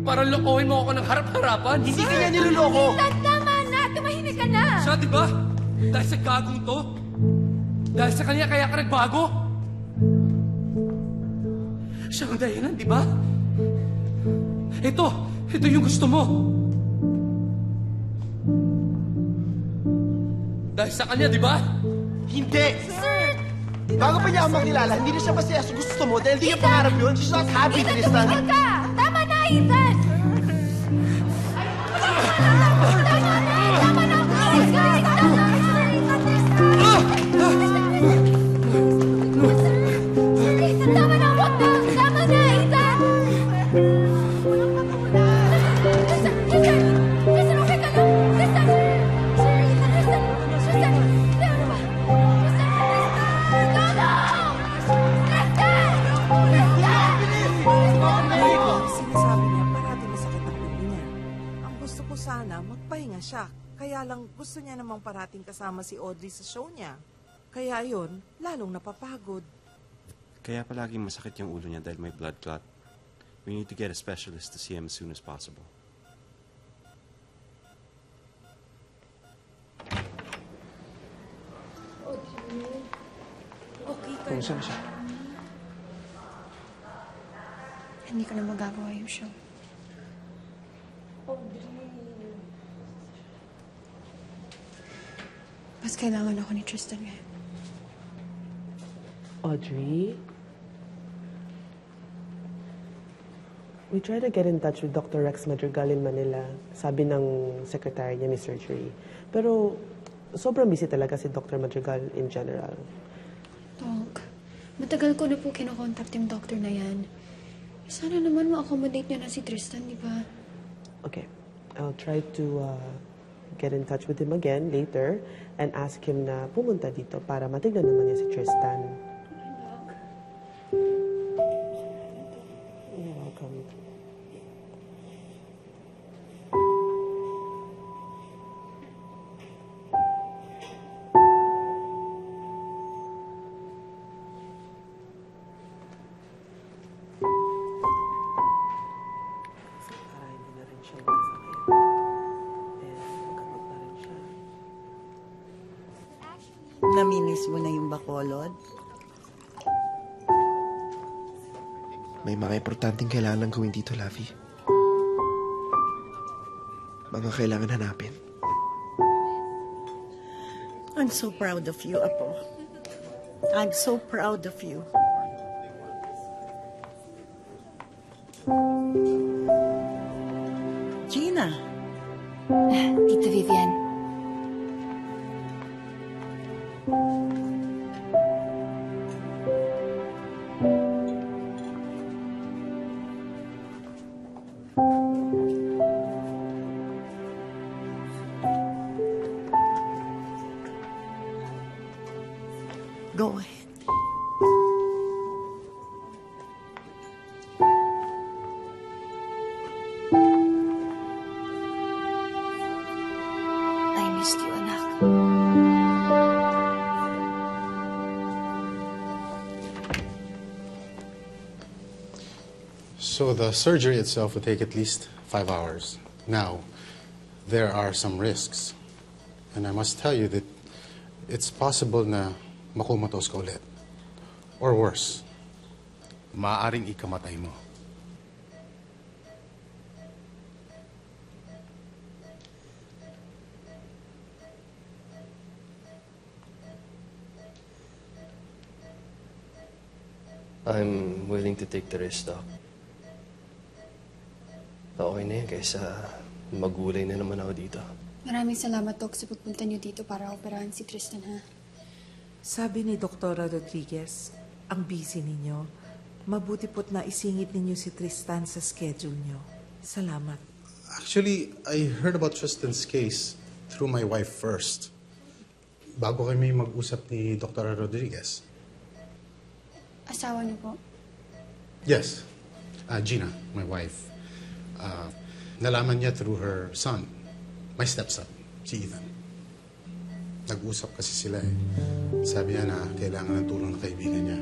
Para lokohin mo ako ng harap-harapan. Hindi ka niya niloloko. Ethan, tama na. Tumahimik ka na. Siya, di ba? Dahil sa gagong to? Dahil sa kanya kaya ka nagbago? Siya ang dahilan, di ba? Ito yung gusto mo. Dahil sa kanya, di ba? Hindi! Sir! Bago pa niya ako makilala, hindi na siya masaya sa gusto mo dahil di niya pangarap yun. She's not happy, Ethan, Tristan. tumigil ka. Tama na, Ethan. Tama na. Please, guys. Ethan, tama na. Wag na. Tama na, Ethan. Tristan, okay ka lang? Tristan. Sir, Ethan, Tristan. Ano ba? Sinasabi niya, parati masakit ang ulo niya. Ang gusto ko sana, magpahinga siya. Kaya lang gusto niya namang parating kasama si Audrey sa show niya. Kaya yun, lalong napapagod. Kaya palaging masakit yung ulo niya dahil may blood clot. We need to get a specialist to see him as soon as possible. Okay ka Kumusta na siya? Hindi ko na magagawa yung show. Mas kailangan ako ni Tristan ngayon. Audrey? We tried to get in touch with Dr. Rex Madrigal in Manila. Sabi ng secretary niya may surgery. Pero sobrang busy talaga si Dr. Madrigal in general. Doc, matagal ko na po kinokontakt yung doctor na yan. Sana naman ma-accommodate niya na si Tristan, di ba? Okay. I'll try to get in touch with him again later and ask him na pumunta dito para matignan naman niya si Tristan. You're welcome. Para hindi na rin siya masakit. And magamot na rin siya. Naminis mo na yung Bacolod? May mga importanteng kailangan gawin dito, Lavi. Mga kailangan hanapin. I'm so proud of you, Apo. I'm so proud of you. Gina. Tita Vivian. So the surgery itself will take at least 5 hours. Now, there are some risks. And I must tell you that it's possible na makumatos ka ulit. Or worse, maaaring ikamatay mo. I'm willing to take the risk, Doc. Okay na yan kaysa magulay na naman ako dito. Maraming salamat, Doc, sa pagpunta niyo dito para operahan si Tristan, ha? Sabi ni Dr. Rodriguez, ang busy ninyo. Mabuti po't na isingit ninyo si Tristan sa schedule niyo. Salamat. Actually, I heard about Tristan's case through my wife first. Bago kami mag-usap ni Dr. Rodriguez. Asawa niyo po? Yes. Gina, my wife. Nalaman niya through her son, my stepson, si Ethan. Nag-usap kasi sila eh. Sabi niya na kailangan ng tulong ng kaibigan niya.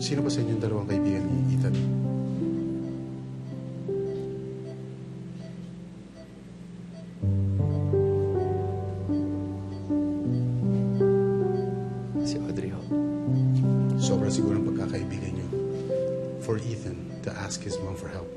Sino ba sa inyong dalawang kaibigan ni Ethan? Si Audrey ho. Sobra siguro ang pagkakaibigan niyo for Ethan to ask his mom for help.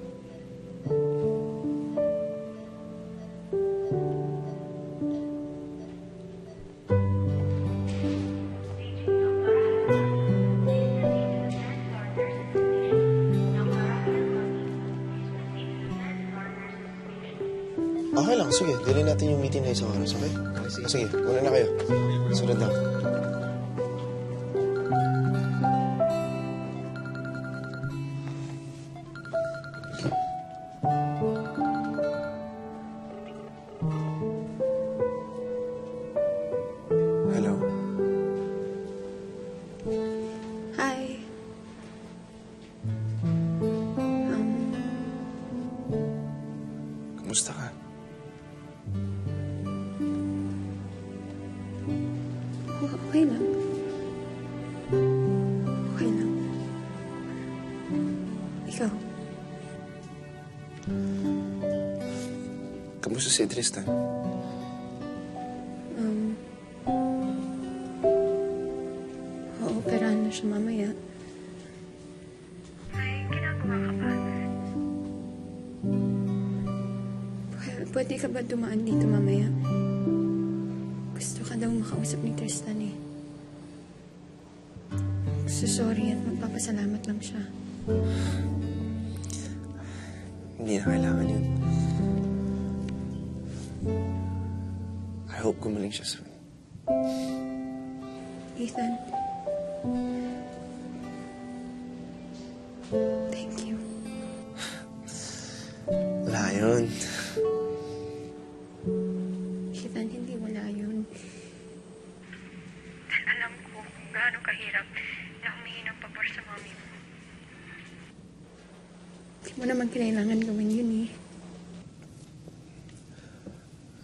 Okay lang, sige. Dili natin yung meeting na isang oras, okay? Sige, una na kayo. Sunod na. Hello? Hi. Kumusta ka? Okay lang. Okay lang. Ikaw? Kamusta si Tristan? Ooperahan na siya mamaya. Pwede ka ba dumaan dito mamaya? Gusto ka daw makausap ni Tristan eh. Sorry at magpapasalamat lang siya. Hindi na kailangan yun. I hope gumaling siya soon. Ethan. Thank you. Wala yun. Ethan, hindi wala yun. Alam ko kung gaano kahirap na humingi ng pabor sa mami mo. Hindi mo naman kailangan gawin yun eh.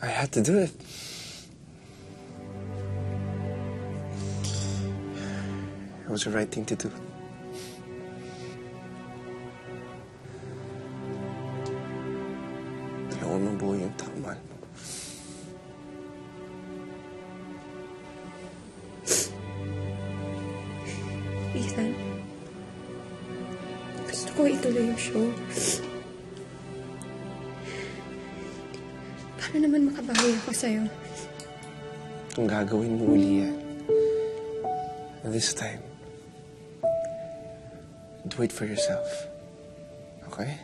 I had to do it. It was the right thing to do. Tulungan mo buhay yung tao, mahal mo. Ethan, gusto ko ituloy yung show. Paano naman makabawi ako sa'yo? Kung gagawin mo uli yan, this time, do it for yourself. Okay?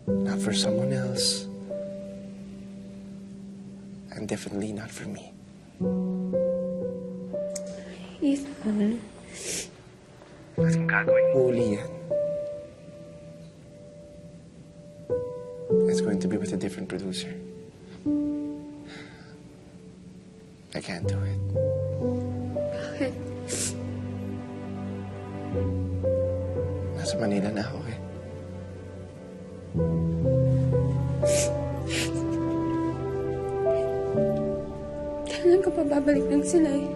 Not for someone else. And definitely not for me. Ethan. At kung gagawin mo uli yan, it's going to be with a different producer. I can't do it. Bakit? Nasa Manila na ako eh. Kailan ka pa babalik ng sila eh?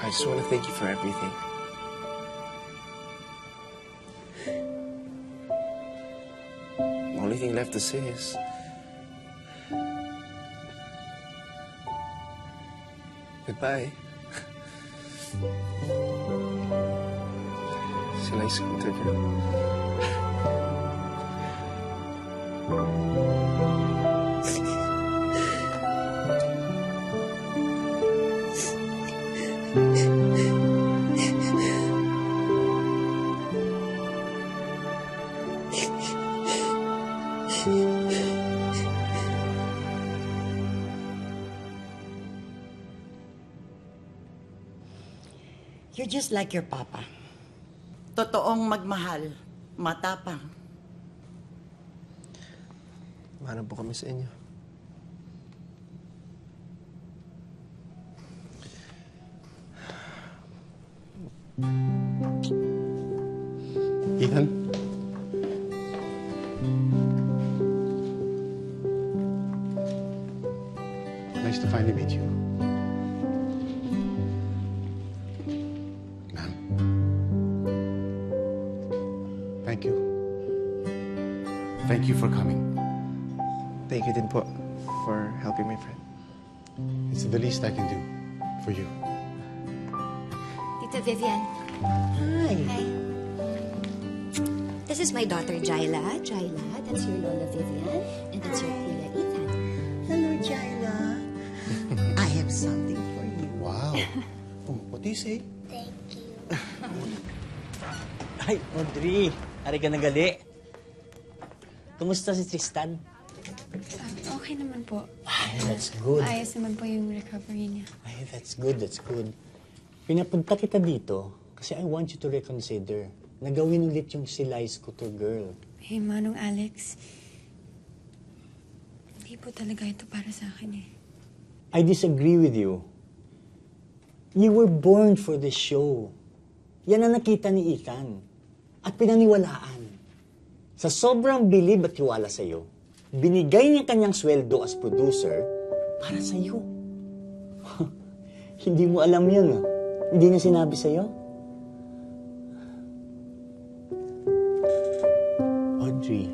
I just want to thank you for everything. The only thing left to say is... goodbye. Sila'y scooter girl. You're just like your papa. Totoong magmahal, matapang. Mahanap po kami sa inyo. Ethan? Nice to finally meet you. Ma'am. Thank you. Thank you for coming. Thank you din po for helping my friend. It's the least I can do for you. Tita Vivian. Hi. Hi. This is my daughter, Jaila. Jaila, that's your Lola Vivian. And that's your Kuya Ethan. Hello, Jaila. I have something for you. Wow. Oh, what do you say? Thank you. Ay, Audrey. Ari ka nagali. Kumusta si Tristan? Okay naman po. Ay, that's good. Ayos naman po yung recovery niya. Ay, that's good, that's good. Pinapunta kita dito kasi I want you to reconsider na gawin ulit yung Sila'y Scooter Girl. Eh, Manong Alex, hindi po talaga ito para sa akin eh. I disagree with you. You were born for this show. Yan ang nakita ni Ethan. At pinaniwalaan. Sa sobrang bilib at tiwala sa'yo, binigay niya kanyang sweldo as producer para sa'yo. Hindi mo alam yun, ah. Hindi niya sinabi sa'yo. Audrey,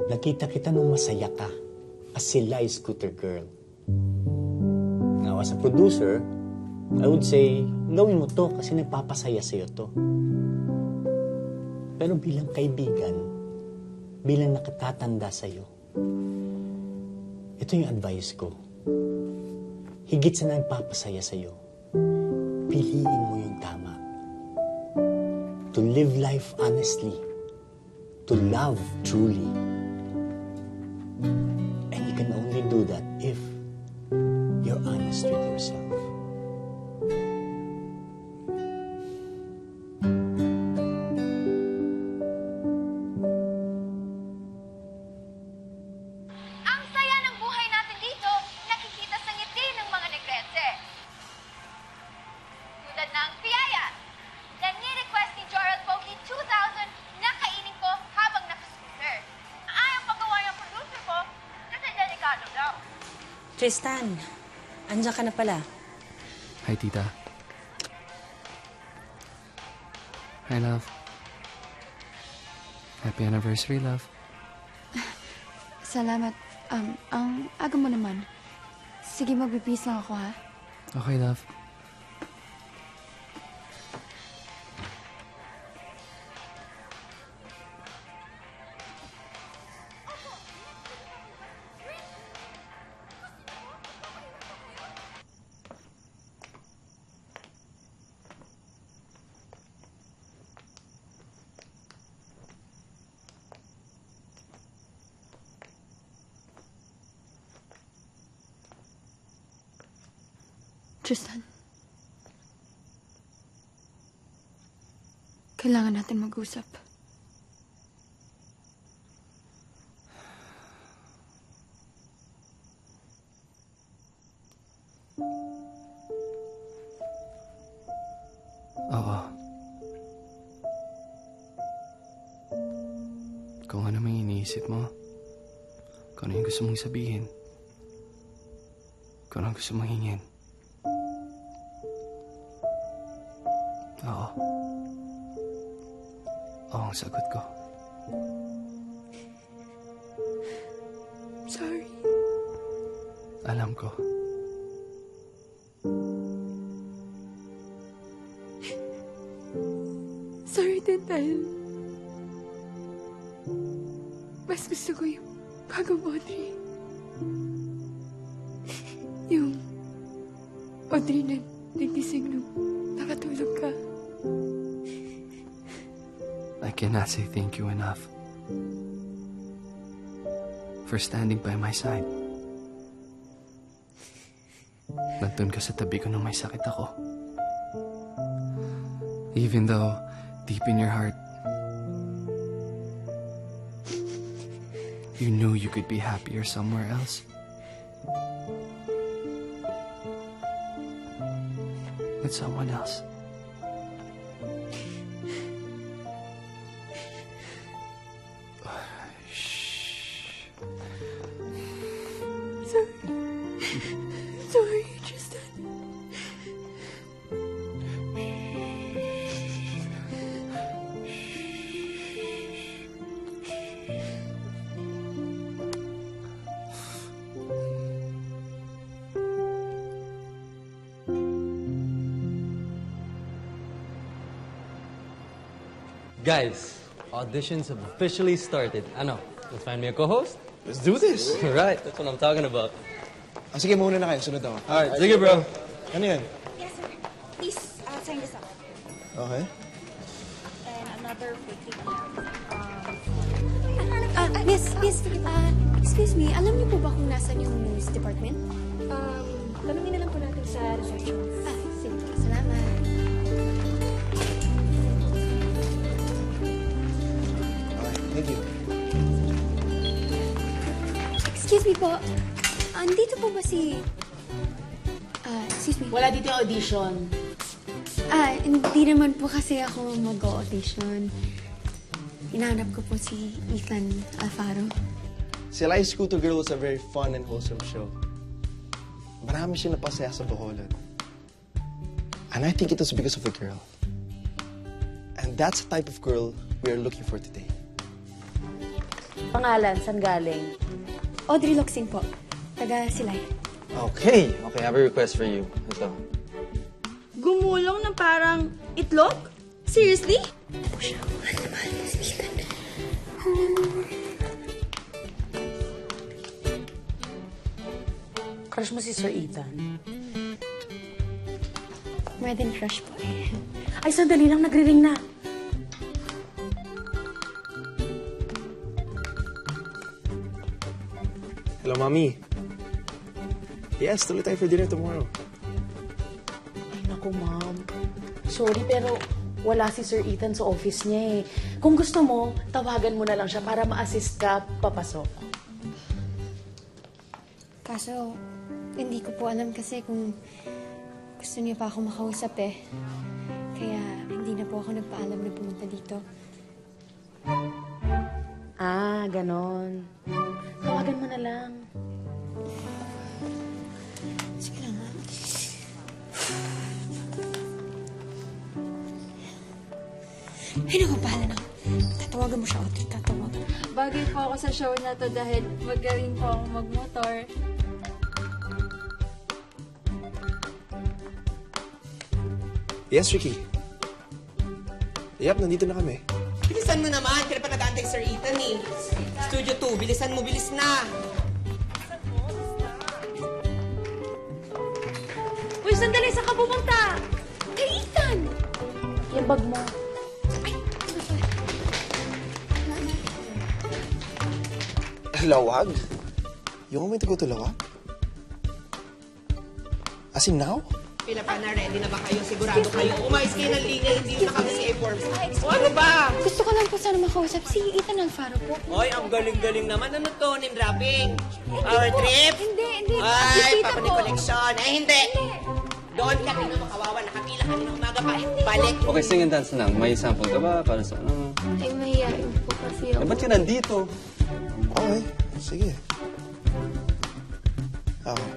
nakita kita nung masaya ka as Sila'y Scooter Girl. Now, as a producer, I would say, gawin mo to kasi nagpapasaya sa'yo to. Pero bilang kaibigan, bilang nakatatanda sa'yo, ito yung advice ko. Higit sa nagpapasaya sa'yo, piliin mo yung tama. To live life honestly. To love truly. And you can only do that if you're honest with yourself. Ang saya ng buhay natin dito, nakikita sa ngiti ng mga negrete. Tulad ng piyaya, na ni-request ni Gerald Pogi 2,000 na kainin ko habang nakascooter. Ayaw pagawa yung producer ko, kasi delikado daw. Tristan, andiyan ka na pala. Hi, tita. Hi, love. Happy anniversary, love. Salamat. Ang aga mo naman. Sige, magbibis lang ako, ha? Okay, love. Tristan. Kailangan natin mag-usap. Oo. Kung ano mang iniisip mo, kung ano yung gusto mong sabihin, kung ano gusto mong hingin, Oo. Oo ang sagot ko. Sorry. Alam ko. Sorry din dahil mas gusto ko yung bagong Audrey. Yung Audrey na nagising nung nakatulog ka. I cannot say thank you enough for standing by my side. Nandun ka sa tabi ko nung may sakit ako. Even though, deep in your heart, you knew you could be happier somewhere else. With someone else. Sorry, Tristan. Guys, auditions have officially started. Ano, let's find me a co-host? Let's do this. Right, that's what I'm talking about. Sige, mauna na kayo. Sunod ako. Alright, sige bro. Ano yan? Yes, sir. Please, sign this up. Okay. And another fake Miss, excuse me, alam niyo po ba kung nasan yung news department? Tanungin na lang po natin sa reception. Sige, salamat. Thank you. Excuse me po, andito po ba si... excuse me. Wala dito yung audition. Hindi naman po kasi ako mag-audition. Hinahanap ko po si Ethan Alfaro. Si Life Scooter Girl was a very fun and wholesome show. Marami siya napasaya sa Bacolod. And I think it was because of a girl. And that's the type of girl we are looking for today. Pangalan, saan galing? Audrey Loxing po. Taga Silay. Okay, I have a request for you. Ito. Gumulong ng parang itlog? Seriously? Ano siya? Ano naman? Ethan. Crush mo si Sir Ethan? More than crush po eh. Ay, sandali lang, nagre-ring na. Hello, Mommy. Yes, tuloy tayo for dinner tomorrow. Ay, naku, Ma'am. Sorry, pero wala si Sir Ethan sa office niya eh. Kung gusto mo, tawagan mo na lang siya para ma-assist ka papasok. Kaso, hindi ko po alam kasi kung gusto niya pa ako makausap eh. Kaya hindi na po ako nagpaalam na pumunta dito. Ah, ganon. Tawagan mo na lang. Sige lang, ha? Ay, naku, bahala na. Tatawagan mo siya, Audrey. Tatawagan. Bagay po ako sa show na to dahil magaling po ako magmotor. Yes, Ricky. Yep, nandito na kami. Bilisan mo naman. Kaya pa nag-aantay Sir Ethan eh. Studio 2, bilisan mo, bilis na. Uy, sandali, saan ka pumunta? Kay Ethan! Yung bag mo. Lawag? You want me to go to Lawag? As in now? Pila pa na, ready na ba kayo? Sigurado kayo. Umayos kayo ng linya, hindi na kami sa A-Forms. O ano ba? Gusto ko lang po sana makausap si Ethan Alfaro po. Oy, ang galing-galing naman. Ano to? Name dropping? Our trip? Hindi. Ay, Bisita Papa ni po. Connection. Ay, hindi. Doon ka rin naman kawawa. Nakapila ka ng umaga pa. Balik. Okay, sing and dance lang. May sample ka ba? Para sa ano? Ay, mahihain po kasi Eh, ba't ka nandito? Okay, sige. Okay.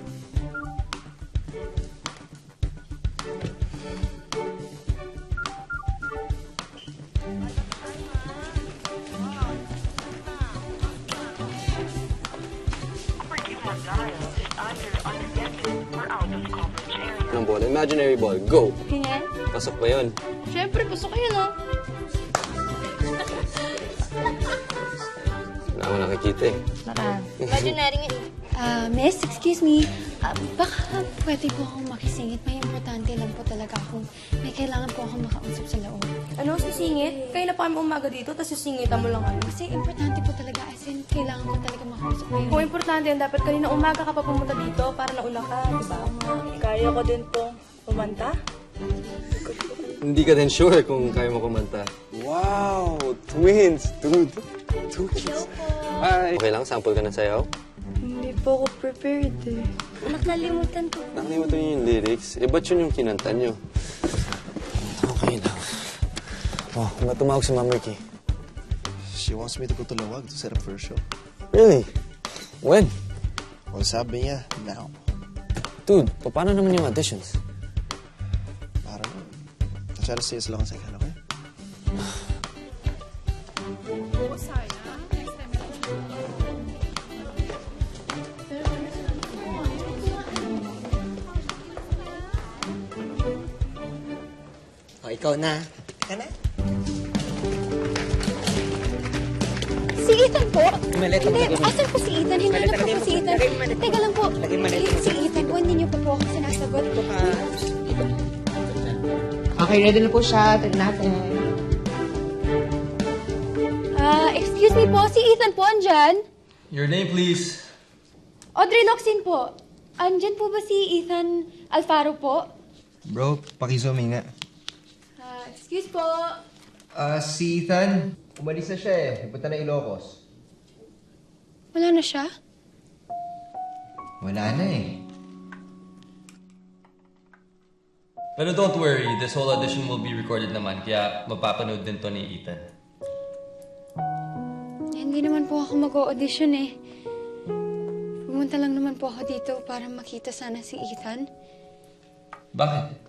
ng bola. Imaginary ball. Go! Ganyan? Pasok ba yun? Siyempre, pasok kayo, no? Wala ako nakikita eh. Imaginary nga Miss, excuse me. Baka pwede po akong makisingit. May importante lang po talaga akong... May kailangan po akong makausap sa loob. Ano, sisingit? Kailan pa kami umaga dito, tapos sisingitan mo lang kami? Kasi importante po talaga. As in, kailangan ko talaga makausap ngayon. Kung importante yan, dapat kanina umaga ka pa pumunta dito para nauna ka, di ba? Kaya ko din pong kumanta. Hindi ka din sure kung kaya mo kumanta. Wow! Twins! Dude! Two kids. Hi! Okay lang, sample ka na sayaw? Hindi po ako prepared eh. Nakalimutan ko. Nakalimutan niyo yung lyrics. Eh, ba't yun yung kinanta niyo? Okay lang. Oh, ba't tumawag si Ma'am Ricky? She wants me to go to Lawag to set up for a show. Really? When? Well, sabi niya, now. Dude, paano naman yung auditions? Parang, I'll try to stay as long as I can, okay? Ikaw na. Ika na. Si Ethan po? Maleta mo. Hindi, asan po si Ethan? Hinanap ko po si Ethan. Teka lang po. Si Ethan po, hindi niyo pa po ako sinasagot. Okay, ready na po siya. Tignan natin. Excuse me po, si Ethan po, andyan? Your name, please. Audrey Locsin po. Andyan po ba si Ethan Alfaro po? Bro, pakizoom nga. Excuse po. Si Ethan, umalis na siya eh. Punta na Ilocos. Wala na siya? Wala na eh. Pero don't worry, this whole audition will be recorded naman, kaya mapapanood din to ni Ethan. Hindi naman po ako mag-audition eh. Pumunta lang naman po ako dito para makita sana si Ethan. Bakit?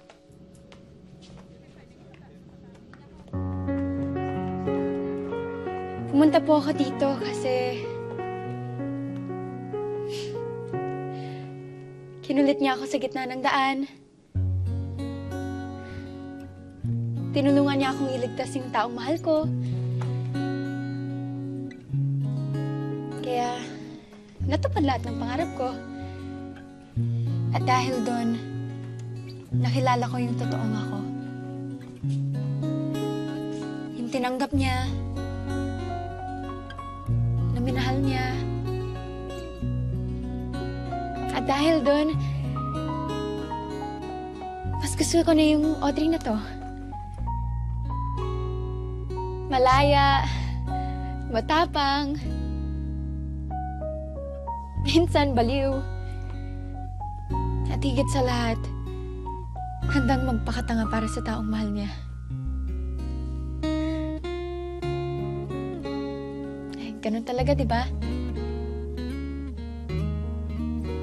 Pumunta po ako dito kasi... Kinulit niya ako sa gitna ng daan. Tinulungan niya akong iligtas yung taong mahal ko. Kaya, natupad lahat ng pangarap ko. At dahil doon, nakilala ko yung totoong ako. Yung tinanggap niya, na minahal niya. At dahil doon, mas gusto ko na yung Audrey na to. Malaya, matapang, minsan baliw. At higit sa lahat, handang magpakatanga para sa taong mahal niya. Ganun talaga, di ba?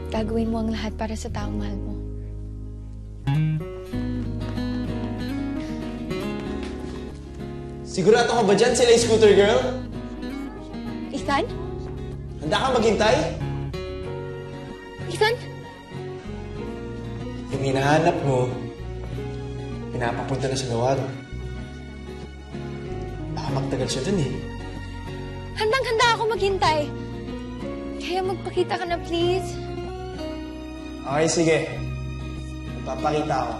Gagawin mo ang lahat para sa taong mahal mo. Sigurado ka ba dyan sila yung scooter girl? Ethan? Handa ka maghintay? Ethan? Yung hinahanap mo, pinapapunta na sa Lawag. Baka magtagal siya dun eh. Handang-handa ako maghintay. Kaya magpakita ka na, please. Okay, sige. Papakita ako.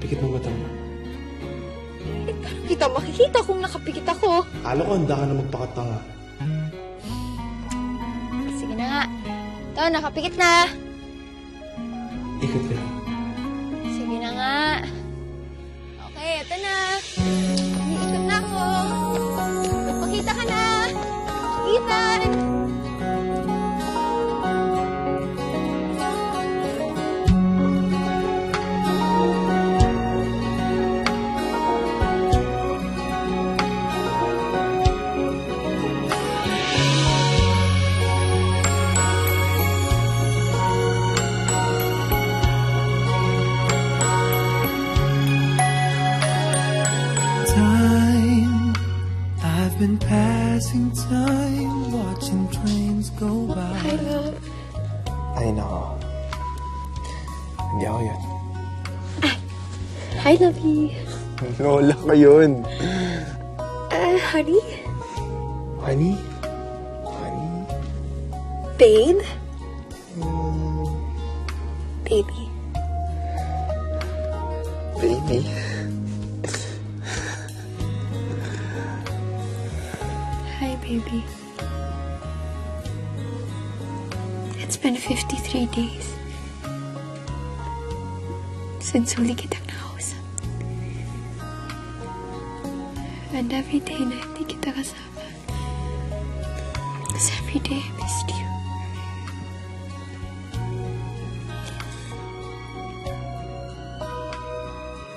Pikit mo ba ito? Kita, makikita kung nakapikit ako. Kala ko handa ka na magpakatanga. Sige na nga. Ito, nakapikit na. Ikot ka. Sige na nga. Okay, ito na. Umiikot na ako. Magpakita ka na. Ethan! Time, I've been passing time, watching trains go by. Hi, love. Ay, nako. Hindi ako yun. Hi, lovey. Lola ka yun. Honey? Honey? Babe? Baby. Baby. Hi, baby. It's been 53 days since huli kitang nakausap. And every day na hindi kita kasama, because every day I missed you.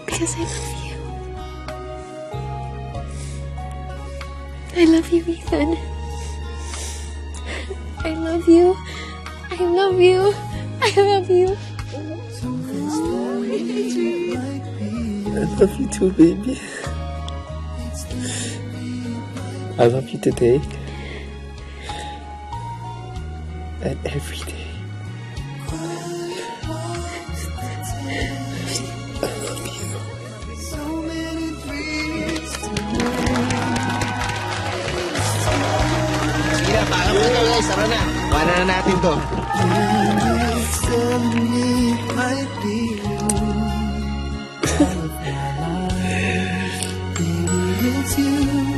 Because I love you. I love you, Ethan. I love you. I love you. I love you. I love you too, baby. I love you today. And every day. I love you. Sige na, paalam na to guys. Tara na. Paano na natin to? might be you. All of my life, baby, it's you.